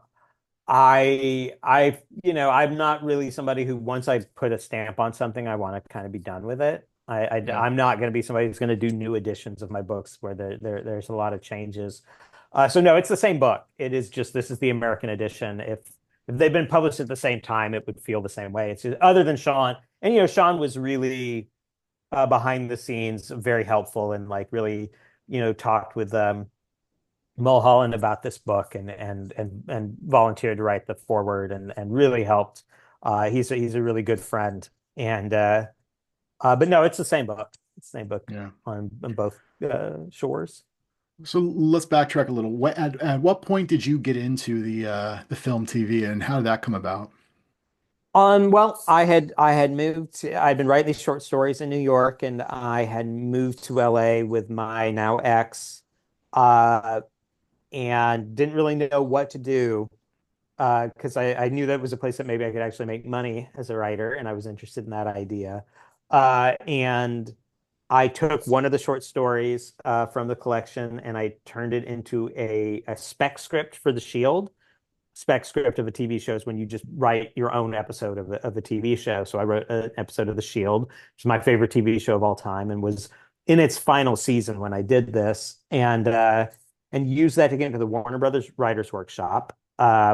not really somebody who once I put a stamp on something, I want to kind of be done with it. Yeah. I'm not going to be somebody who's going to do new editions of my books where there's a lot of changes. So no, it's the same book. It is just this is the American edition. If they've been published at the same time, it would feel the same way. It's just, other than Sean, and Sean was really behind the scenes, very helpful and like really talked with Mulholland about this book and volunteered to write the foreword and really helped. He's a really good friend and but no, it's the same book. It's the same book Yeah. on both shores. So let's backtrack a little. At what point did you get into the film TV and how did that come about? Well, I had moved I'd been writing these short stories in New York and I had moved to LA with my now ex, uh, and didn't really know what to do. Because I knew that was a place that maybe I could actually make money as a writer, and I was interested in that idea. And I took one of the short stories from the collection and I turned it into a spec script for The Shield. Spec script of a TV show is when you just write your own episode of the TV show. So I wrote an episode of The Shield, which is my favorite TV show of all time, and was in its final season when I did this, and used that to get into the Warner Brothers Writers Workshop,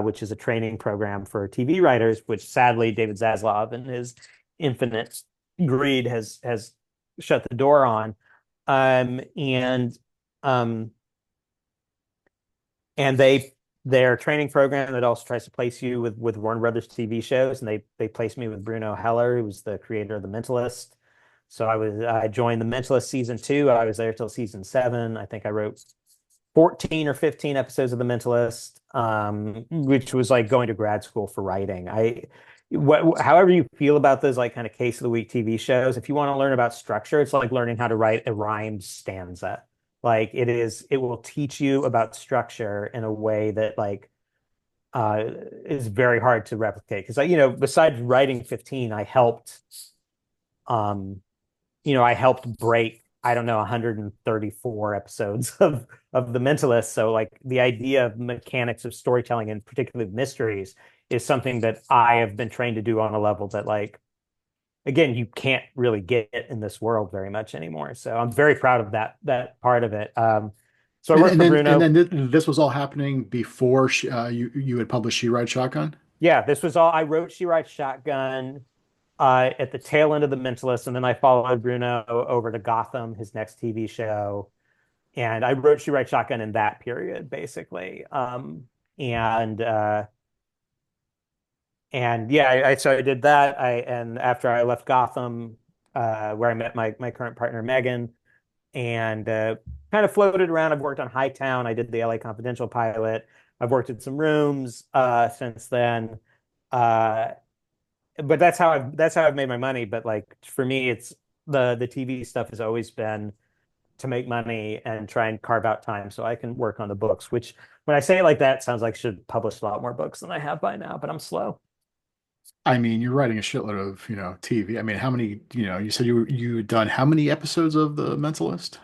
which is a training program for TV writers, which sadly David Zaslav and his infinite greed has shut the door on. And um, and their training program that also tries to place you with Warner Brothers TV shows, and they placed me with Bruno Heller, who was the creator of The Mentalist. So I joined The Mentalist season two. I was there till season seven. I think I wrote 14 or 15 episodes of The Mentalist, which was like going to grad school for writing. However you feel about those like kind of case of the week TV shows, if you want to learn about structure, it's like learning how to write a rhymed stanza. Like it will teach you about structure in a way that like is very hard to replicate. Because besides writing 15, um, I helped break, I don't know, 134 episodes of The Mentalist. So like the idea of mechanics of storytelling and particularly mysteries is something that I have been trained to do on a level that like again you can't really get in this world very much anymore. So I'm very proud of that part of it. So I And, worked and for then and Bruno. then this was all happening before you had published She Ride Shotgun. Yeah, this was all I wrote. She Writes Shotgun at the tail end of The Mentalist, and then I followed Bruno over to Gotham, his next TV show, and I wrote She Writes Shotgun in that period, basically. And and yeah, so I did that. And after I left Gotham, where I met my current partner Megan, and kind of floated around. I've worked on Hightown. I did the LA Confidential pilot. I've worked in some rooms since then. Uh, but that's how I've made my money. But like for me, it's the TV stuff has always been to make money and try and carve out time so I can work on the books. Which when I say it like that, sounds like I should publish a lot more books than I have by now. But I'm slow. I mean, you're writing a shitload of, TV. I mean, how many, you said you had done how many episodes of The Mentalist?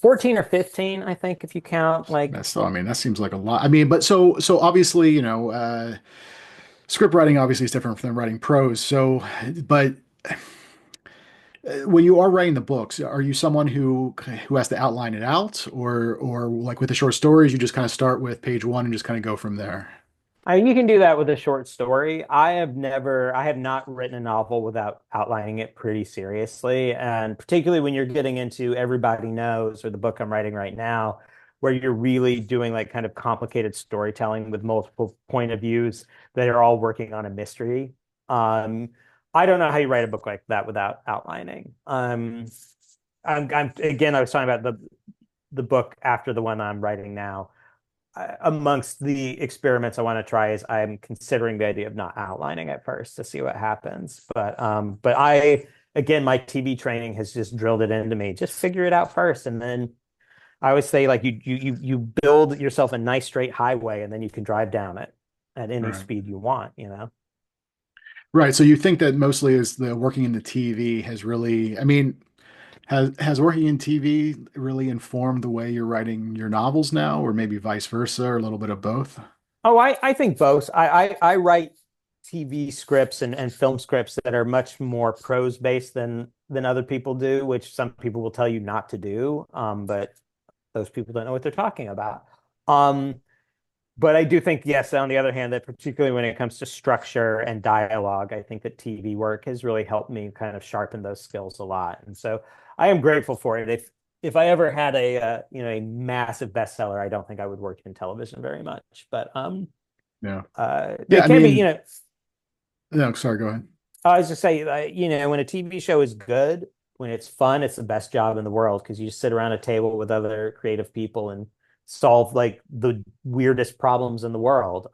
14 or 15, I think, if you count like That's, I mean, that seems like a lot. I mean, but so obviously, script writing obviously is different from writing prose. So, but when you are writing the books, are you someone who has to outline it out, or like with the short stories, you just kind of start with page one and just kind of go from there? I mean, you can do that with a short story. I have not written a novel without outlining it pretty seriously. And particularly when you're getting into Everybody Knows or the book I'm writing right now, where you're really doing like kind of complicated storytelling with multiple point of views that are all working on a mystery. Um, I don't know how you write a book like that without outlining. Again, I was talking about the book after the one I'm writing now. Amongst the experiments I want to try is I'm considering the idea of not outlining at first to see what happens. But again, my TV training has just drilled it into me. Just figure it out first, and then I always say like you build yourself a nice straight highway, and then you can drive down it at any Right. speed you want. You know. Right. So you think that mostly is the working in the TV has really, I mean, Has working in TV really informed the way you're writing your novels now, or maybe vice versa, or a little bit of both? Oh, I think both. I write TV scripts and film scripts that are much more prose based than other people do, which some people will tell you not to do. But those people don't know what they're talking about. Um, but I do think, yes, on the other hand, that particularly when it comes to structure and dialogue, I think that TV work has really helped me kind of sharpen those skills a lot. And so I am grateful for it. If I ever had a massive bestseller, I don't think I would work in television very much. But Yeah. Yeah, it I can be, mean, no, sorry, go ahead. I was just saying, when a TV show is good, when it's fun, it's the best job in the world because you just sit around a table with other creative people and solve like the weirdest problems in the world.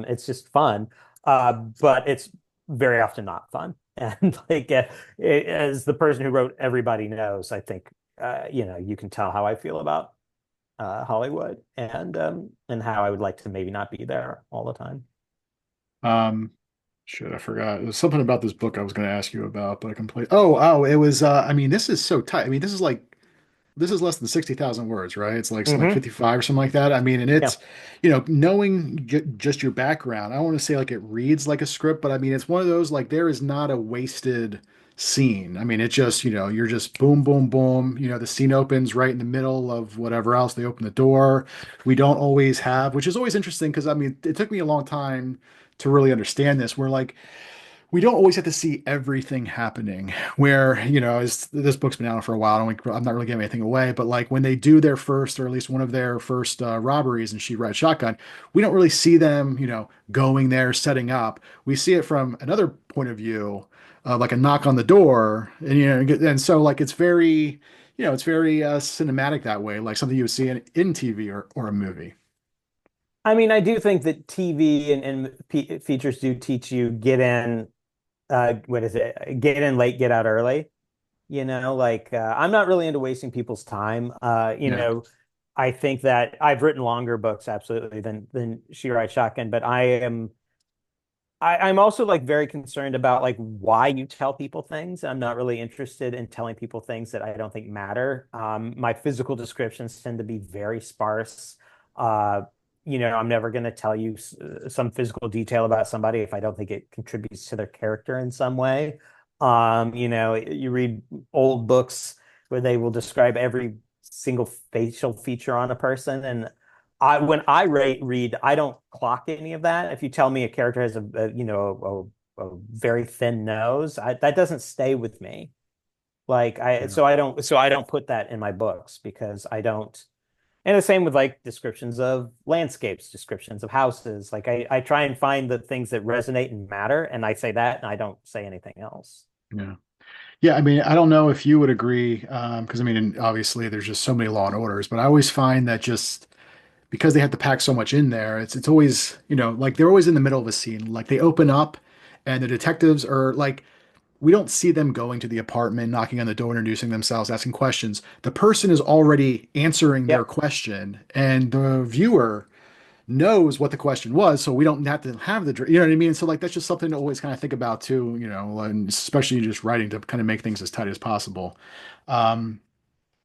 It's just fun, but it's very often not fun. And as the person who wrote Everybody Knows, I think you can tell how I feel about Hollywood and how I would like to maybe not be there all the time. Um, Shit, I forgot. There's something about this book I was going to ask you about, but I completely. Oh, it was. I mean, this is so tight. I mean, this is less than 60,000 words, right? It's like Hmm. 55 or something like that. I mean, and Yeah. it's, knowing just your background. I don't want to say like it reads like a script, but I mean, it's one of those like there is not a wasted scene. I mean, it just, you're just boom, boom, boom. The scene opens right in the middle of whatever else. They open the door. We don't always have, which is always interesting because I mean, it took me a long time to really understand this. We're like, we don't always have to see everything happening. Where, as this book's been out for a while, I'm not really giving anything away, but like when they do their first, or at least one of their first robberies and She Rides Shotgun, we don't really see them, going there, setting up. We see it from another point of view, like a knock on the door, and and so like it's very cinematic that way, like something you would see in TV or a movie. I mean, I do think that TV and features do teach you get in, what is it? Get in late, get out early. I'm not really into wasting people's time. Yeah. I think that I've written longer books absolutely than She Rides Shotgun, but I'm also like very concerned about like why you tell people things. I'm not really interested in telling people things that I don't think matter. My physical descriptions tend to be very sparse. Uh, I'm never going to tell you some physical detail about somebody if I don't think it contributes to their character in some way. You read old books where they will describe every single facial feature on a person, and when I read, I don't clock any of that. If you tell me a character has a very thin nose, that doesn't stay with me. Like I Yeah. so I don't put that in my books because I don't. And the same with like descriptions of landscapes, descriptions of houses. Like I try and find the things that resonate and matter, and I say that, and I don't say anything else. Yeah. Yeah, I mean, I don't know if you would agree, because I mean, obviously there's just so many Law and Orders, but I always find that just because they have to pack so much in there, it's always, like they're always in the middle of a scene. Like they open up and the detectives are like, we don't see them going to the apartment, knocking on the door, introducing themselves, asking questions. The person is already answering their Yep. question, and the viewer knows what the question was, so we don't have to have you know what I mean? So like that's just something to always kind of think about too, and especially just writing to kind of make things as tight as possible. Um,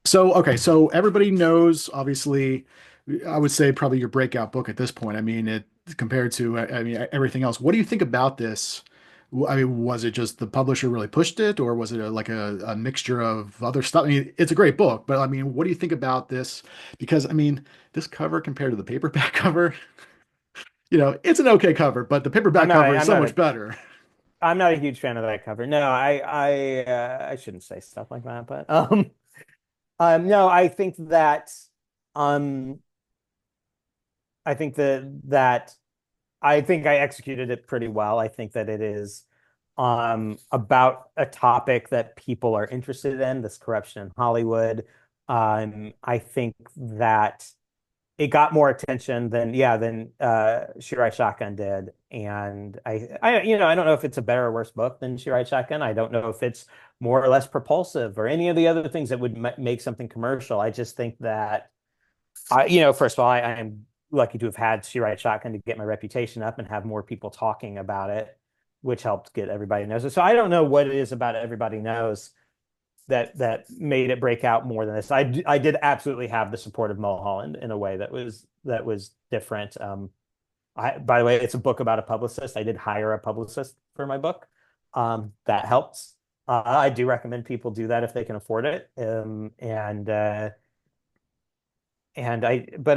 so okay, so everybody knows, obviously, I would say probably your breakout book at this point. I mean, it compared to, I mean, everything else. What do you think about this? I mean, was it just the publisher really pushed it, or was it like a mixture of other stuff? I mean, it's a great book, but I mean, what do you think about this? Because I mean, this cover compared to the paperback cover, it's an okay cover, but the I'm paperback not cover a, is I'm so not much a better. I'm not a huge fan of that cover. No, I shouldn't say stuff like that, but no, um I think that I think I executed it pretty well. I think that it is about a topic that people are interested in, this corruption in Hollywood. I think that it got more attention than Shirai Shotgun did. And I don't know if it's a better or worse book than Shirai Shotgun. I don't know if it's more or less propulsive or any of the other things that would make something commercial. I just think that first of all, I am lucky to have had She Ride Shotgun to get my reputation up and have more people talking about it, which helped get everybody knows it. So I don't know what it is about everybody knows that made it break out more than this. I did absolutely have the support of Mulholland in a way that was different. By the way, it's a book about a publicist. I did hire a publicist for my book. That helps. I do recommend people do that if they can afford it. But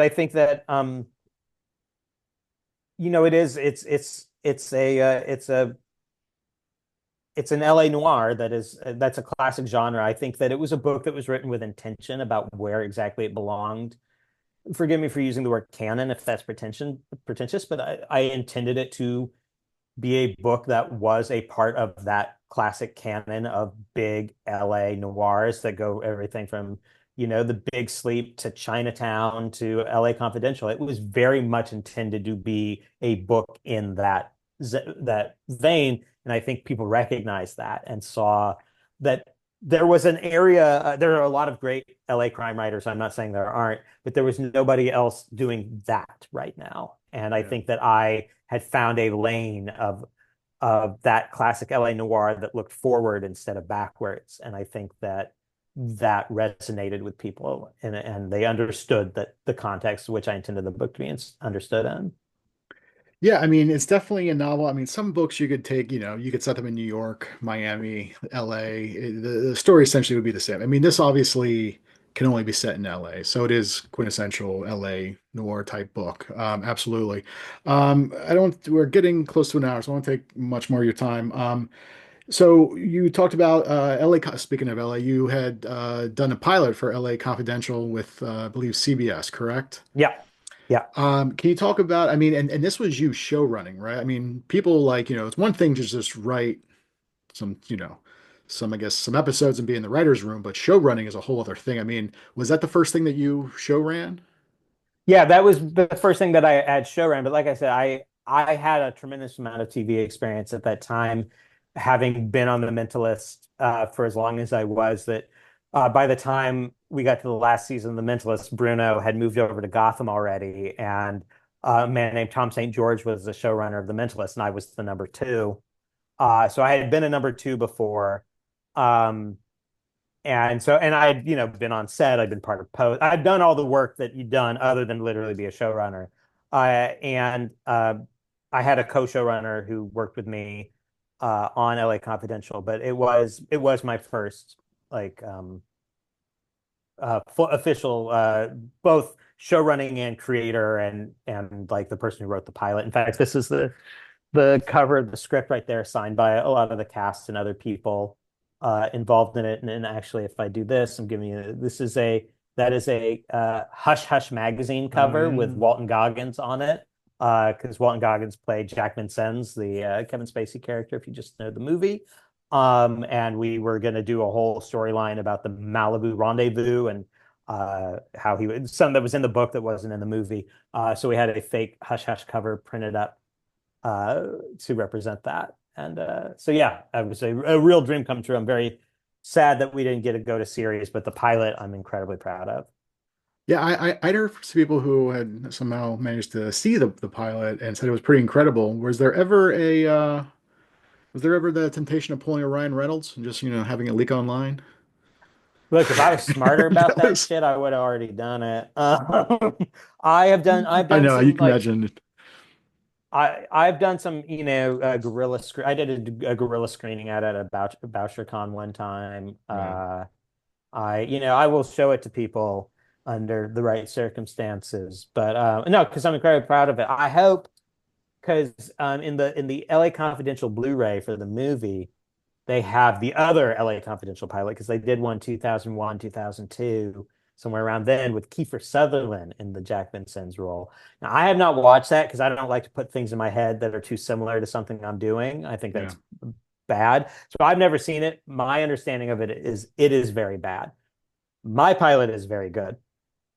I think that it is it's an LA noir that's a classic genre. I think that it was a book that was written with intention about where exactly it belonged. Forgive me for using the word canon if that's pretentious, but I intended it to be a book that was a part of that classic canon of big LA noirs that go everything from, The Big Sleep to Chinatown to LA Confidential. It was very much intended to be a book in that vein, and I think people recognized that and saw that there was an area. There are a lot of great LA crime writers. I'm not saying there aren't, but there was nobody else doing that right now. And I Yeah. think that I had found a lane of that classic LA noir that looked forward instead of backwards. And I think that resonated with people, and they understood that the context which I intended the book to be understood in. Yeah, I mean, it's definitely a novel. I mean, some books you could take, you could set them in New York, Miami, LA. The story essentially would be the same. I mean, this obviously can only be set in LA, so it is quintessential LA noir type book. Absolutely. We're getting close to an hour, so I won't take much more of your time. So you talked about speaking of LA, you had done a pilot for LA Confidential with, I believe, CBS, correct? Yeah. Yeah. Can you talk about, I mean, and this was you show running, right? I mean, people like, it's one thing to just write some, I guess, some episodes and be in the writer's room, but show running is a whole other thing. I mean, was that the first thing that you show ran? Yeah, that was the first thing that I had show ran. But like I said, I had a tremendous amount of TV experience at that time, having been on The Mentalist for as long as I was. That by the time we got to the last season of The Mentalist, Bruno had moved over to Gotham already, and a man named Tom St. George was the showrunner of The Mentalist, and I was the number two. So I had been a number two before. Um, and I had, been on set, I'd been part of post, I'd done all the work that you'd done other than literally be a showrunner. And I had a co-showrunner who worked with me on LA Confidential, but it was my first like official both showrunning and creator and like the person who wrote the pilot. In fact, this is the cover of the script right there, signed by a lot of the cast and other people involved in it. And actually, if I do this, I'm giving you that is a Hush Hush magazine Oh cover with yeah. Walton Goggins on it. Because Walton Goggins played Jack Vincennes, the Kevin Spacey character, if you just know the movie. And we were going to do a whole storyline about the Malibu rendezvous and how some that was in the book that wasn't in the movie. So we had a fake Hush Hush cover printed up to represent that. And so, yeah, it was a real dream come true. I'm very sad that we didn't get to go to series, but the pilot I'm incredibly proud of. Yeah, I'd heard from some people who had somehow managed to see the pilot and said it was pretty incredible. Was there ever the temptation of pulling a Ryan Reynolds and just, having it leak online? Look, if I was smarter about that Because shit, I would have already done it. I've I done know you some can like imagine. I've done some, I did a guerrilla screening at a BoucherCon one time. Yeah. I will show it to people under the right circumstances. But no, because I'm incredibly proud of it. I hope because in the LA Confidential Blu-ray for the movie, they have the other LA Confidential pilot because they did one 2001, 2002, somewhere around then with Kiefer Sutherland in the Jack Vincennes role. Now, I have not watched that because I don't like to put things in my head that are too similar to something I'm doing. I think Yeah. that's bad. So I've never seen it. My understanding of it is very bad. My pilot is very good.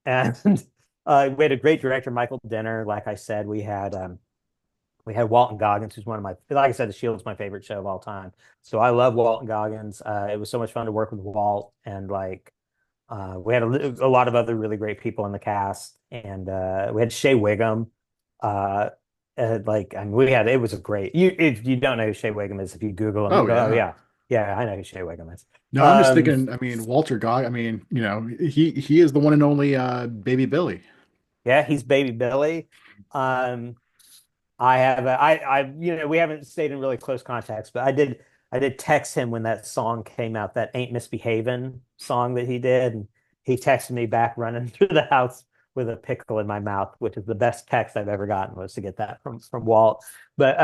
And we had a great director, Michael Denner. Like I said, we had Walton Goggins, who's one of my, like I said, The Shield's my favorite show of all time. So I love Walton Goggins. It was so much fun to work with Walt, and like we had a lot of other really great people in the cast, and we had Shea Wiggum. Like, I mean, it was a great. If you don't know who Shea Wiggum is, if you Google him, Oh you go, oh yeah. yeah. Yeah, I know who Shea Wiggum is. No, I'm just Um, thinking, I mean, Walter Gog, I mean, he is the one and only Baby Billy. yeah, he's Baby Billy. Um, I have we haven't stayed in really close contacts, but I did text him when that song came out, that Ain't Misbehavin' song that he did, and he texted me back running through the house with a pickle in my mouth, which is the best text I've ever gotten, was to get that from Walt. But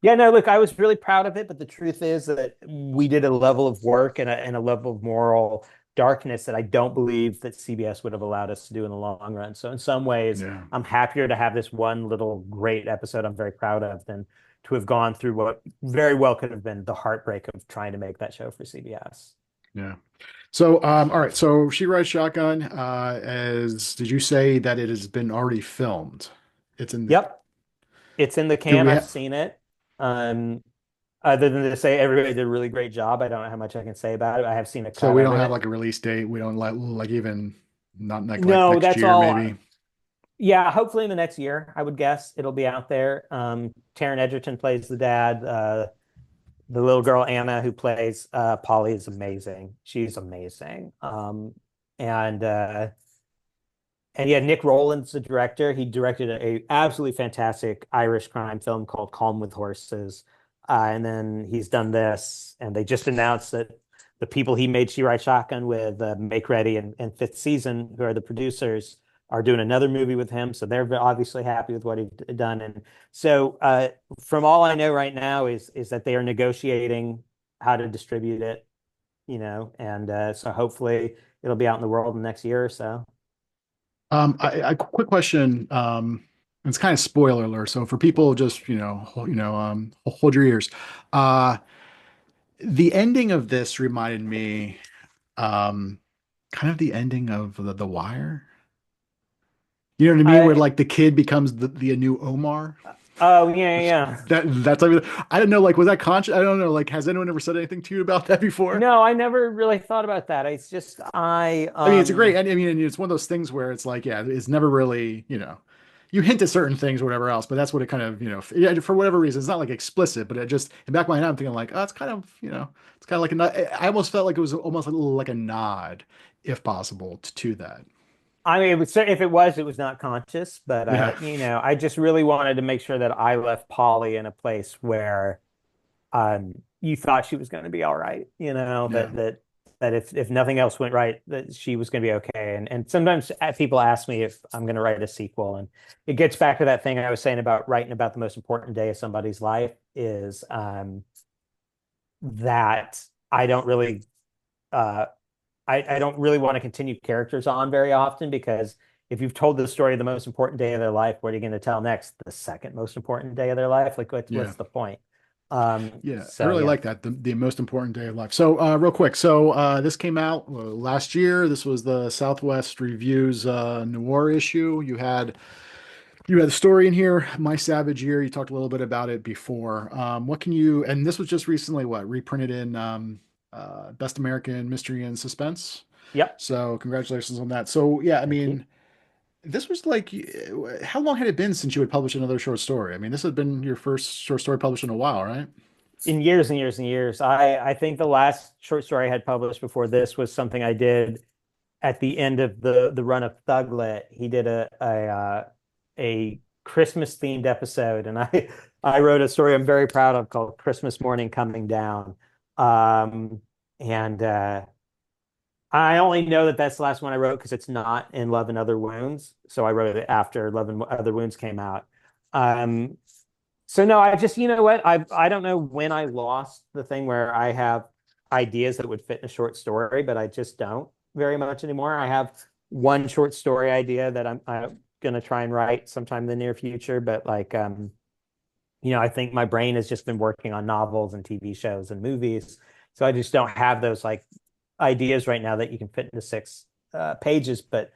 yeah, no, look, I was really proud of it, but the truth is that we did a level of work and a level of moral darkness that I don't believe that CBS would have allowed us to do in the long run. So in some ways, Yeah, I'm happier to have this one little great episode I'm very proud of than to have gone through what very well could have been the heartbreak of trying to make that show for CBS. yeah. So, all right. So, She Rides Shotgun. As did you say that it has been already filmed? It's in the. Yep, it's in the Do can. we I've have? seen it. Um, Other than to say everybody did a really great job, I don't know how much I can say about it. I have seen a So cut we of don't have it. like a release date. We don't like even not like No, next that's year all. maybe. Yeah, hopefully in the next year, I would guess it'll be out there. Taron Egerton plays the dad. The little girl Anna who plays Polly is amazing. She's amazing. And and yeah, Nick Rowland's the director. He directed a absolutely fantastic Irish crime film called Calm with Horses. And then he's done this, and they just announced that the people he made She Ride Shotgun with, Make Ready and Fifth Season, who are the producers, are doing another movie with him. So they're obviously happy with what he's done. And so, from all I know right now is that they are negotiating how to distribute it, and so hopefully it'll be out in the world in the next year or so. I quick question. It's kind of spoiler alert. So for people, just hold your ears. Uh, the ending of this reminded me, um, kind of the ending of the Wire. You know what I mean? Where I like the kid becomes the new Omar. Oh, yeah, yeah. That's like I don't know. Like, was that conscious? I don't know. Like, has anyone ever said anything to you about that before? No, I never really thought about that. It's just I mean, it's a great. I mean, it's one of those things where it's like, yeah, it's never really, you hint at certain things or whatever else, but that's what it kind of, yeah, for whatever reason, it's not like explicit, but it just in the back of my head, I'm thinking like, oh, it's kind of, it's kind of like a nod. I almost felt like it was almost a little like a nod, if possible, to that. I mean, if it was not conscious, but Yeah, I just really wanted to make sure that I left Polly in a place where you thought she was going to be all right, yeah. that if nothing else went right, that she was going to be okay. And sometimes people ask me if I'm going to write a sequel, and it gets back to that thing I was saying about writing about the most important day of somebody's life is that I don't really uh I don't really want to continue characters on very often, because if you've told the story of the most important day of their life, what are you going to tell next? The second most important day of their life? Like, Yeah. what's the point? Yeah, I So really yeah. like that. The most important day of life. So, real quick. So, this came out last year. This was the Southwest Review's noir issue. You had a story in here, My Savage Year. You talked a little bit about it before. What can you, and this was just recently, reprinted in Best American Mystery and Suspense. Yep. So, congratulations on that. So, yeah, I Thank you. mean, this was like, how long had it been since you had published another short story? I mean, this had been your first short story published in a while, right? In years and years and years. I think the last short story I had published before this was something I did at the end of the run of Thuglit. He did a Christmas themed episode, and I wrote a story I'm very proud of called Christmas Morning Coming Down. And I only know that that's the last one I wrote because it's not in Love and Other Wounds. So I wrote it after Love and Other Wounds came out. Um, so no, I just, you know what? I don't know when I lost the thing where I have ideas that would fit in a short story, but I just don't very much anymore. I have one short story idea that I'm gonna try and write sometime in the near future, but like I think my brain has just been working on novels and TV shows and movies. So I just don't have those like ideas right now that you can fit into six pages. But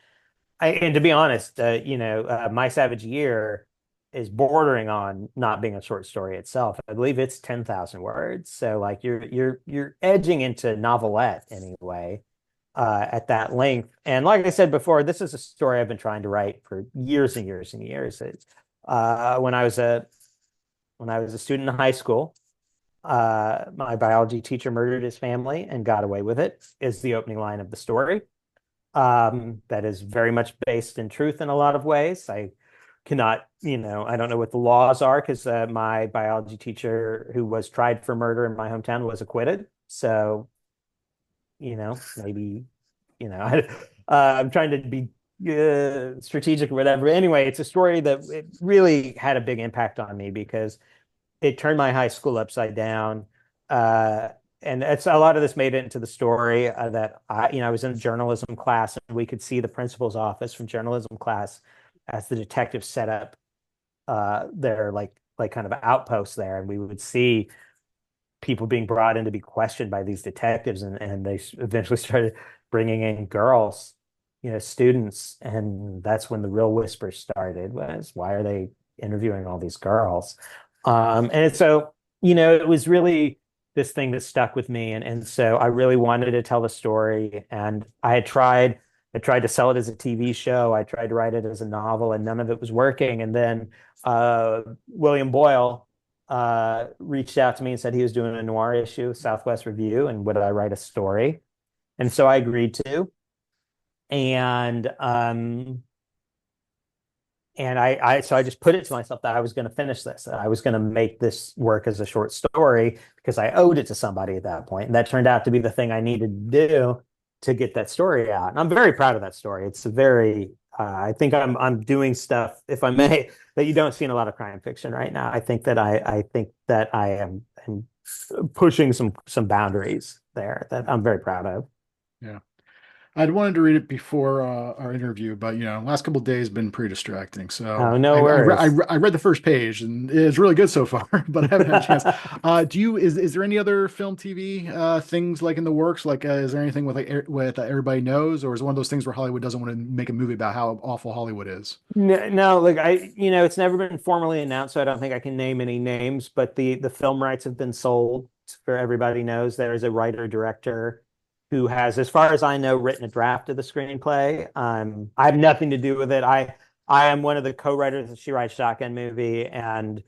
and to be honest, My Savage Year is bordering on not being a short story itself. I believe it's 10,000 words. So like you're edging into novelette anyway, at that length. And like I said before, this is a story I've been trying to write for years and years and years. When I was a student in high school, my biology teacher murdered his family and got away with it, is the opening line of the story. That is very much based in truth in a lot of ways. I cannot, I don't know what the laws are because my biology teacher, who was tried for murder in my hometown, was acquitted. So, maybe, I'm trying to be strategic or whatever. Anyway, it's a story that it really had a big impact on me because it turned my high school upside down. Uh, and it's a lot of this made it into the story that I was in a journalism class and we could see the principal's office from journalism class as the detectives set up their like kind of outposts there, and we would see people being brought in to be questioned by these detectives, and they eventually started bringing in girls, students, and that's when the real whisper started was why are they interviewing all these girls? And so, it was really this thing that stuck with me. And so I really wanted to tell the story. And I tried to sell it as a TV show. I tried to write it as a novel, and none of it was working. And then William Boyle reached out to me and said he was doing a noir issue, Southwest Review, and would I write a story? And so I agreed to. And so I just put it to myself that I was going to finish this, that I was going to make this work as a short story because I owed it to somebody at that point. And that turned out to be the thing I needed to do to get that story out. And I'm very proud of that story. It's a very, I think I'm doing stuff, if I may, that you don't see in a lot of crime fiction right now. I think that I think that am pushing some boundaries there that I'm very proud of. Yeah. I'd wanted to read it before our interview, but last couple of days been pretty distracting. So Oh, no worries. I read the first page and it's really good so far, but I haven't had a chance. Is there any other film, TV things like in the works? Like, is there anything with with Everybody Knows, or is it one of those things where Hollywood doesn't want to make a movie about how awful Hollywood is? No, no, like it's never been formally announced, so I don't think I can name any names, but the film rights have been sold for Everybody Knows. There is a writer director who has, as far as I know, written a draft of the screenplay. I have nothing to do with it. I am one of the co-writers of She Rides Shotgun movie, and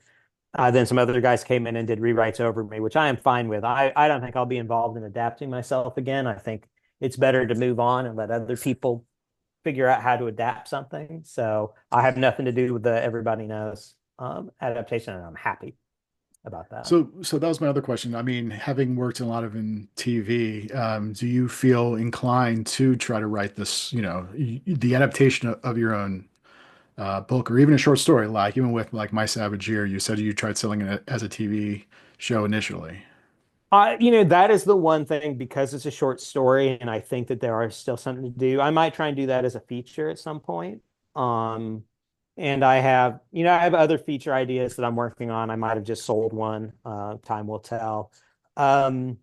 then some other guys came in and did rewrites over me, which I am fine with. I don't think I'll be involved in adapting myself again. I think it's better to move on and let other people figure out how to adapt something. So I have nothing to do with the Everybody Knows adaptation, and I'm happy about that. So that was my other question. I mean, having worked a lot of in TV, do you feel inclined to try to write this, the adaptation of your own book or even a short story, like even with like My Savage Year, you said you tried selling it as a TV show initially. That is the one thing because it's a short story, and I think that there are still something to do. I might try and do that as a feature at some point. Um, and I have other feature ideas that I'm working on. I might have just sold one. Time will tell. Um,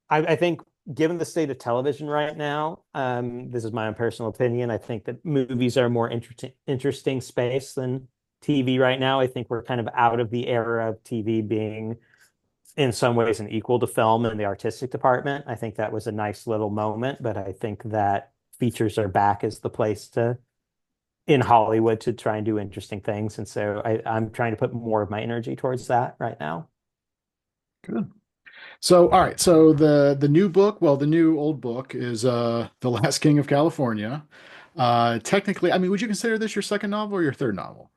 I think given the state of television right now, this is my own personal opinion. I think that movies are a more interesting space than TV right now. I think we're kind of out of the era of TV being in some ways an equal to film in the artistic department. I think that was a nice little moment, but I think that features are back as the place to in Hollywood to try and do interesting things. And so I'm trying to put more of my energy towards that right now. Good. So, all right. So the new book, well, the new old book is The Last King of California. Technically, I mean, would you consider this your second novel or your third novel?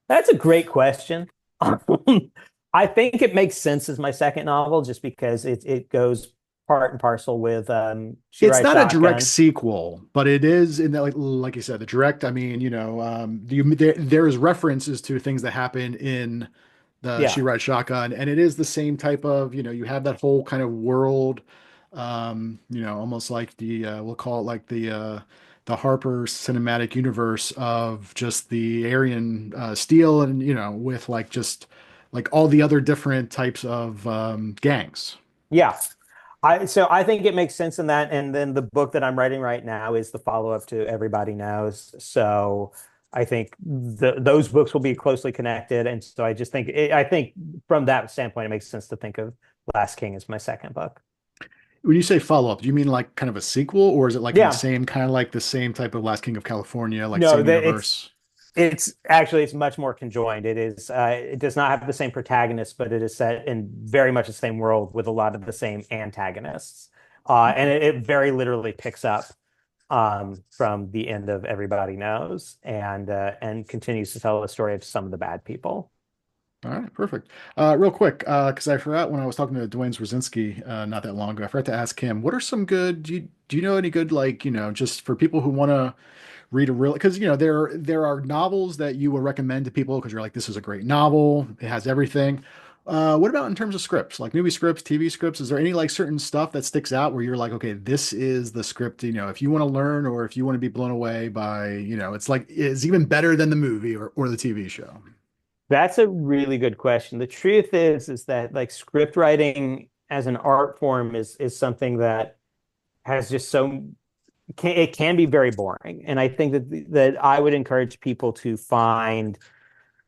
That's a great question. I think it makes sense as my second novel just because it goes part and parcel with She It's Rides not a direct Shotgun. sequel, but it is in that, like you said, the direct. I mean, there's references to things that happen in the She Yeah. Rides Shotgun, and it is the same type of, you have that whole kind of world, almost like we'll call it like the Harper cinematic universe of just the Aryan steel, and with like just like all the other different types of gangs. Yeah. I think it makes sense in that. And then the book that I'm writing right now is the follow-up to Everybody Knows. So I think those books will be closely connected. And so I think from that standpoint, it makes sense to think of Last King as my second book. When you say follow up, do you mean like kind of a sequel, or is it like in the Yeah. same kind of like the same type of Last King of California, like No, same that it's universe? It's much more conjoined. It does not have the same protagonist, but it is set in very much the same world with a lot of the same antagonists. And it very literally picks up from the end of Everybody Knows and continues to tell the story of some of the bad people. All right, perfect. Real quick, because I forgot when I was talking to Dwayne Swazinski not that long ago, I forgot to ask him, what are some good, do you know any good, like, just for people who want to read a real, because there are novels that you will recommend to people because you're like, this is a great novel, it has everything. What about in terms of scripts, like movie scripts, TV scripts? Is there any like certain stuff that sticks out where you're like, okay, this is the script, if you want to learn or if you want to be blown away by, it's like it's even better than the movie or the TV show. That's a really good question. The truth is that like script writing as an art form is something that has just it can be very boring. And I think that I would encourage people to find.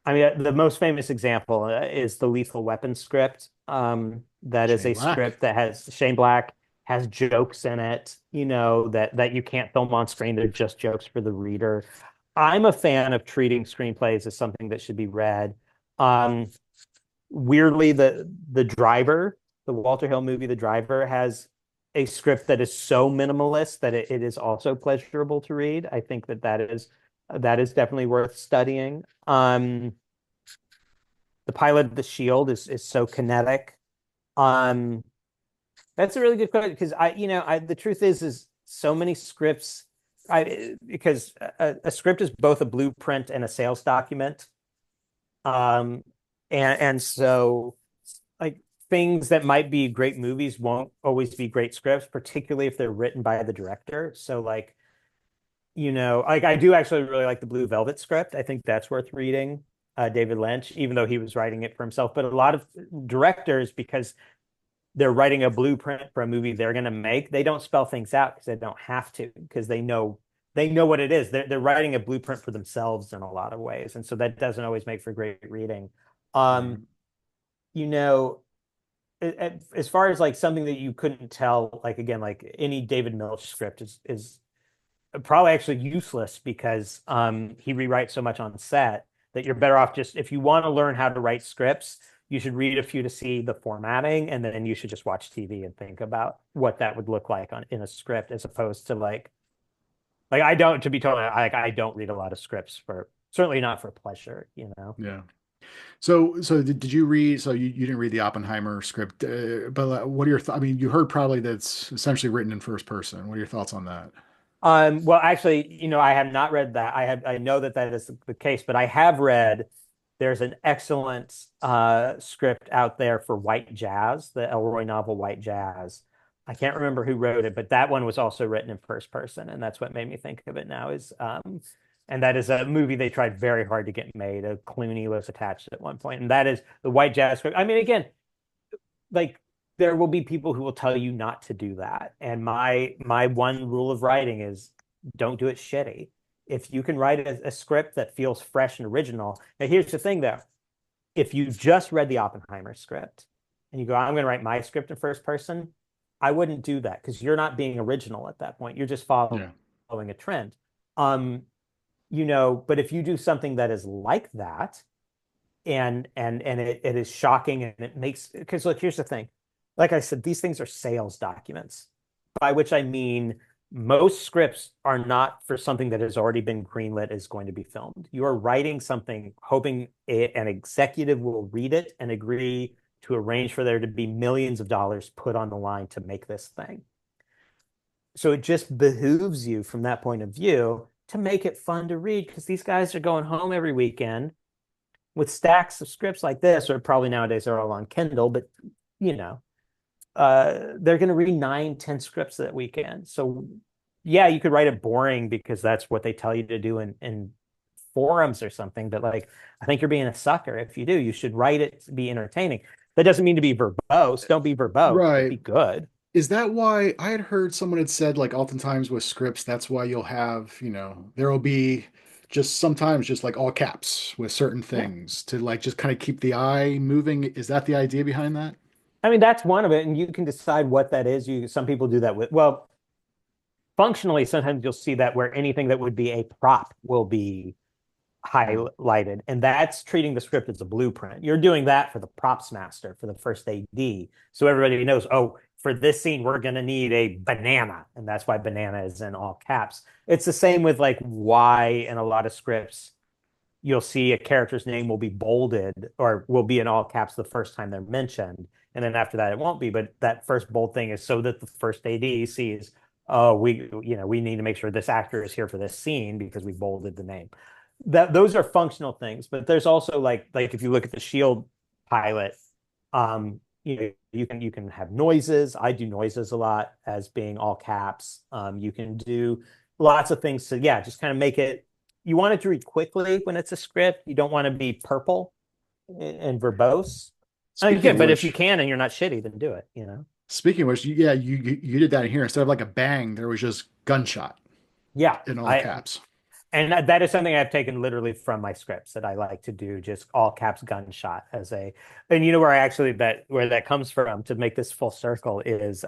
I mean, the most famous example is the Lethal Weapon script. That is Shane a Black. script that has Shane Black has jokes in it, that you can't film on screen. They're just jokes for the reader. I'm a fan of treating screenplays as something that should be read. Um, Weirdly, the Driver, the Walter Hill movie, The Driver, has a script that is so minimalist that it is also pleasurable to read. I think that is definitely worth studying. The pilot of the Shield is so kinetic. Um, that's a really good question because the truth is so many scripts. Because a script is both a blueprint and a sales document. Um, and so like things that might be great movies won't always be great scripts, particularly if they're written by the director. So like I do actually really like the Blue Velvet script. I think that's worth reading. David Lynch, even though he was writing it for himself, but a lot of directors, because they're writing a blueprint for a movie they're going to make, they don't spell things out because they don't have to, because they know what it is. They're writing a blueprint for themselves in a lot of ways, and so that doesn't always make for great reading. Right. Um, you know, as far as like something that you couldn't tell, like again, like any David Milch script is probably actually useless because he rewrites so much on set that you're better off just if you want to learn how to write scripts, you should read a few to see the formatting, and then you should just watch TV and think about what that would look like in a script, as opposed to like I don't to be totally like I don't read a lot of scripts for certainly not for pleasure. Yeah. So did you read? So you didn't read the Oppenheimer script, but what are your thoughts? I mean, you heard probably that's essentially written in first person. What are your thoughts on that? Well, actually, I have not read that. I know that that is the case, but I have read there's an excellent script out there for White Jazz, the Elroy novel White Jazz. I can't remember who wrote it, but that one was also written in first person, and that's what made me think of it now. And that is a movie they tried very hard to get made. Clooney was attached at one point, and that is the White Jazz script. I mean, again, like there will be people who will tell you not to do that. And my one rule of writing is don't do it shitty. If you can write a script that feels fresh and original. Now, here's the thing though. If you just read the Oppenheimer script and you go, I'm going to write my script in first person, I wouldn't do that because you're not being original at that point. You're just following Yeah. a trend. Um, but if you do something that is like that, and it is shocking and it makes because look, here's the thing. Like I said, these things are sales documents, by which I mean most scripts are not for something that has already been greenlit is going to be filmed. You are writing something hoping an executive will read it and agree to arrange for there to be millions of dollars put on the line to make this thing. So it just behooves you from that point of view to make it fun to read because these guys are going home every weekend with stacks of scripts like this, or probably nowadays they're all on Kindle, but you know, they're going to read 9, 10 scripts that weekend. So yeah, you could write it boring because that's what they tell you to do in forums or something. But like, I think you're being a sucker if you do. You should write it to be entertaining. That doesn't mean to be verbose. Don't be verbose, but Right. be good. Is that why I had heard someone had said, like, oftentimes with scripts, that's why you'll have, there will be just sometimes just like all caps with certain Yeah. things to like just kind of keep the eye moving. Is that the idea behind that? I mean, that's one of it, and you can decide what that is. Some people do that with, well, functionally, sometimes you'll see that where anything that would be a prop will be Yeah. highlighted, and that's treating the script as a blueprint. You're doing that for the props master, for the first AD, so everybody knows, oh, for this scene we're going to need a banana, and that's why banana is in all caps. It's the same with like why in a lot of scripts you'll see a character's name will be bolded or will be in all caps the first time they're mentioned, and then after that it won't be. But that first bold thing is so that the first AD sees, oh, we need to make sure this actor is here for this scene because we bolded the name. That those are functional things, but there's also like if you look at the Shield pilot, you can have noises. I do noises a lot as being all caps. You can do lots of things to, yeah, just kind of make it, you want it to read quickly when it's a script. You don't want to be purple and verbose. Speaking Again, of but if you which, can and you're not shitty, then do it, you know? yeah, you did that in here. Instead of like a bang, there was just gunshot Yeah. in all I caps. And that is something I've taken literally from my scripts that I like to do, just all caps gunshot as a, and you know where I actually that where that comes from to make this full circle is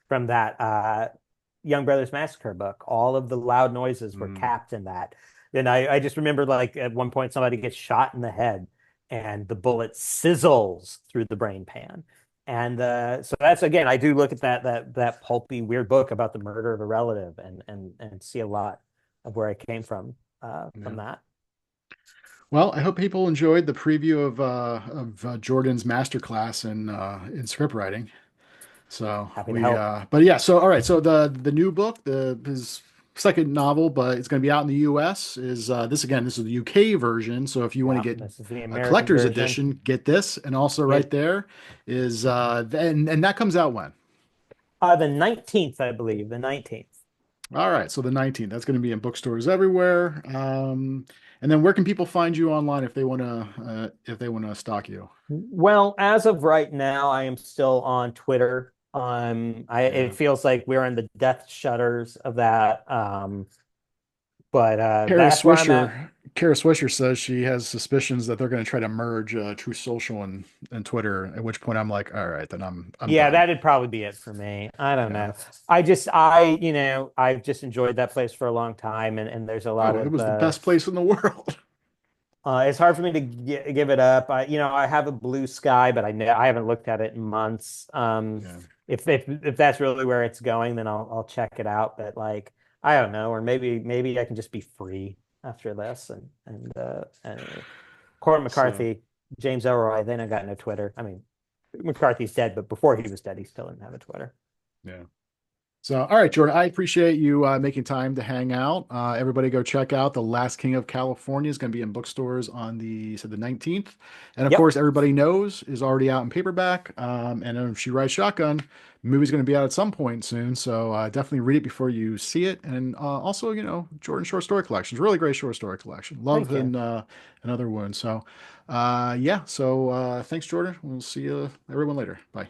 from that Young Brothers Massacre book. All of the loud noises were Mm, capped in that. And I just remember like at one point somebody gets shot in the head and the bullet sizzles through the brain pan. And so that's again, I do look at that pulpy weird book about the murder of a relative and see a lot of where I came from yeah. that. Well, I hope people enjoyed the preview of Jordan's masterclass in script writing. So Happy to help. but yeah. So all right. So the new book, the his second novel, but it's going to be out in the U.S. Is this again? This is the UK version. So if you want to Yeah, get this is the a American collector's version. edition, get this. And also right It there is and that comes out when? the 19th, I believe, the 19th. All right. So the 19th. That's going to be in bookstores everywhere. And then where can people find you online if they want to stalk you? Well, as of right now, I am still on Twitter. Yeah. It feels like we're in the death shutters of that. But that's where I'm at. Kara Swisher says she has suspicions that they're going to try to merge Truth Social and Twitter. At which point I'm like, all right, then I'm Yeah, done. that'd probably be it for me. I don't Yeah. know. I've just enjoyed that place for a long time, and there's a lot Oh, it of was the best place in the world. it's hard for me to give it up. I have a blue sky, but I haven't looked at it in months. Yeah. If that's really where it's going, then I'll check it out. But like, I don't know, or maybe I can just be free after this and Corey So McCarthy, James Elroy, they don't got no Twitter. I mean, McCarthy's dead, but before he was dead, he still didn't have a Twitter. yeah. So, all right, Jordan, I appreciate you making time to hang out. Everybody go check out The Last King of California. Is going to be in bookstores on the 19th. And of Yep. course, everybody knows is already out in paperback. And if She Rides Shotgun, the movie's going to be out at some point soon. So definitely read it before you see it. And also, Jordan short story collections, really great short story collection. Love Thank you. and Other Wounds. So yeah, so thanks, Jordan. We'll see you everyone later. Bye.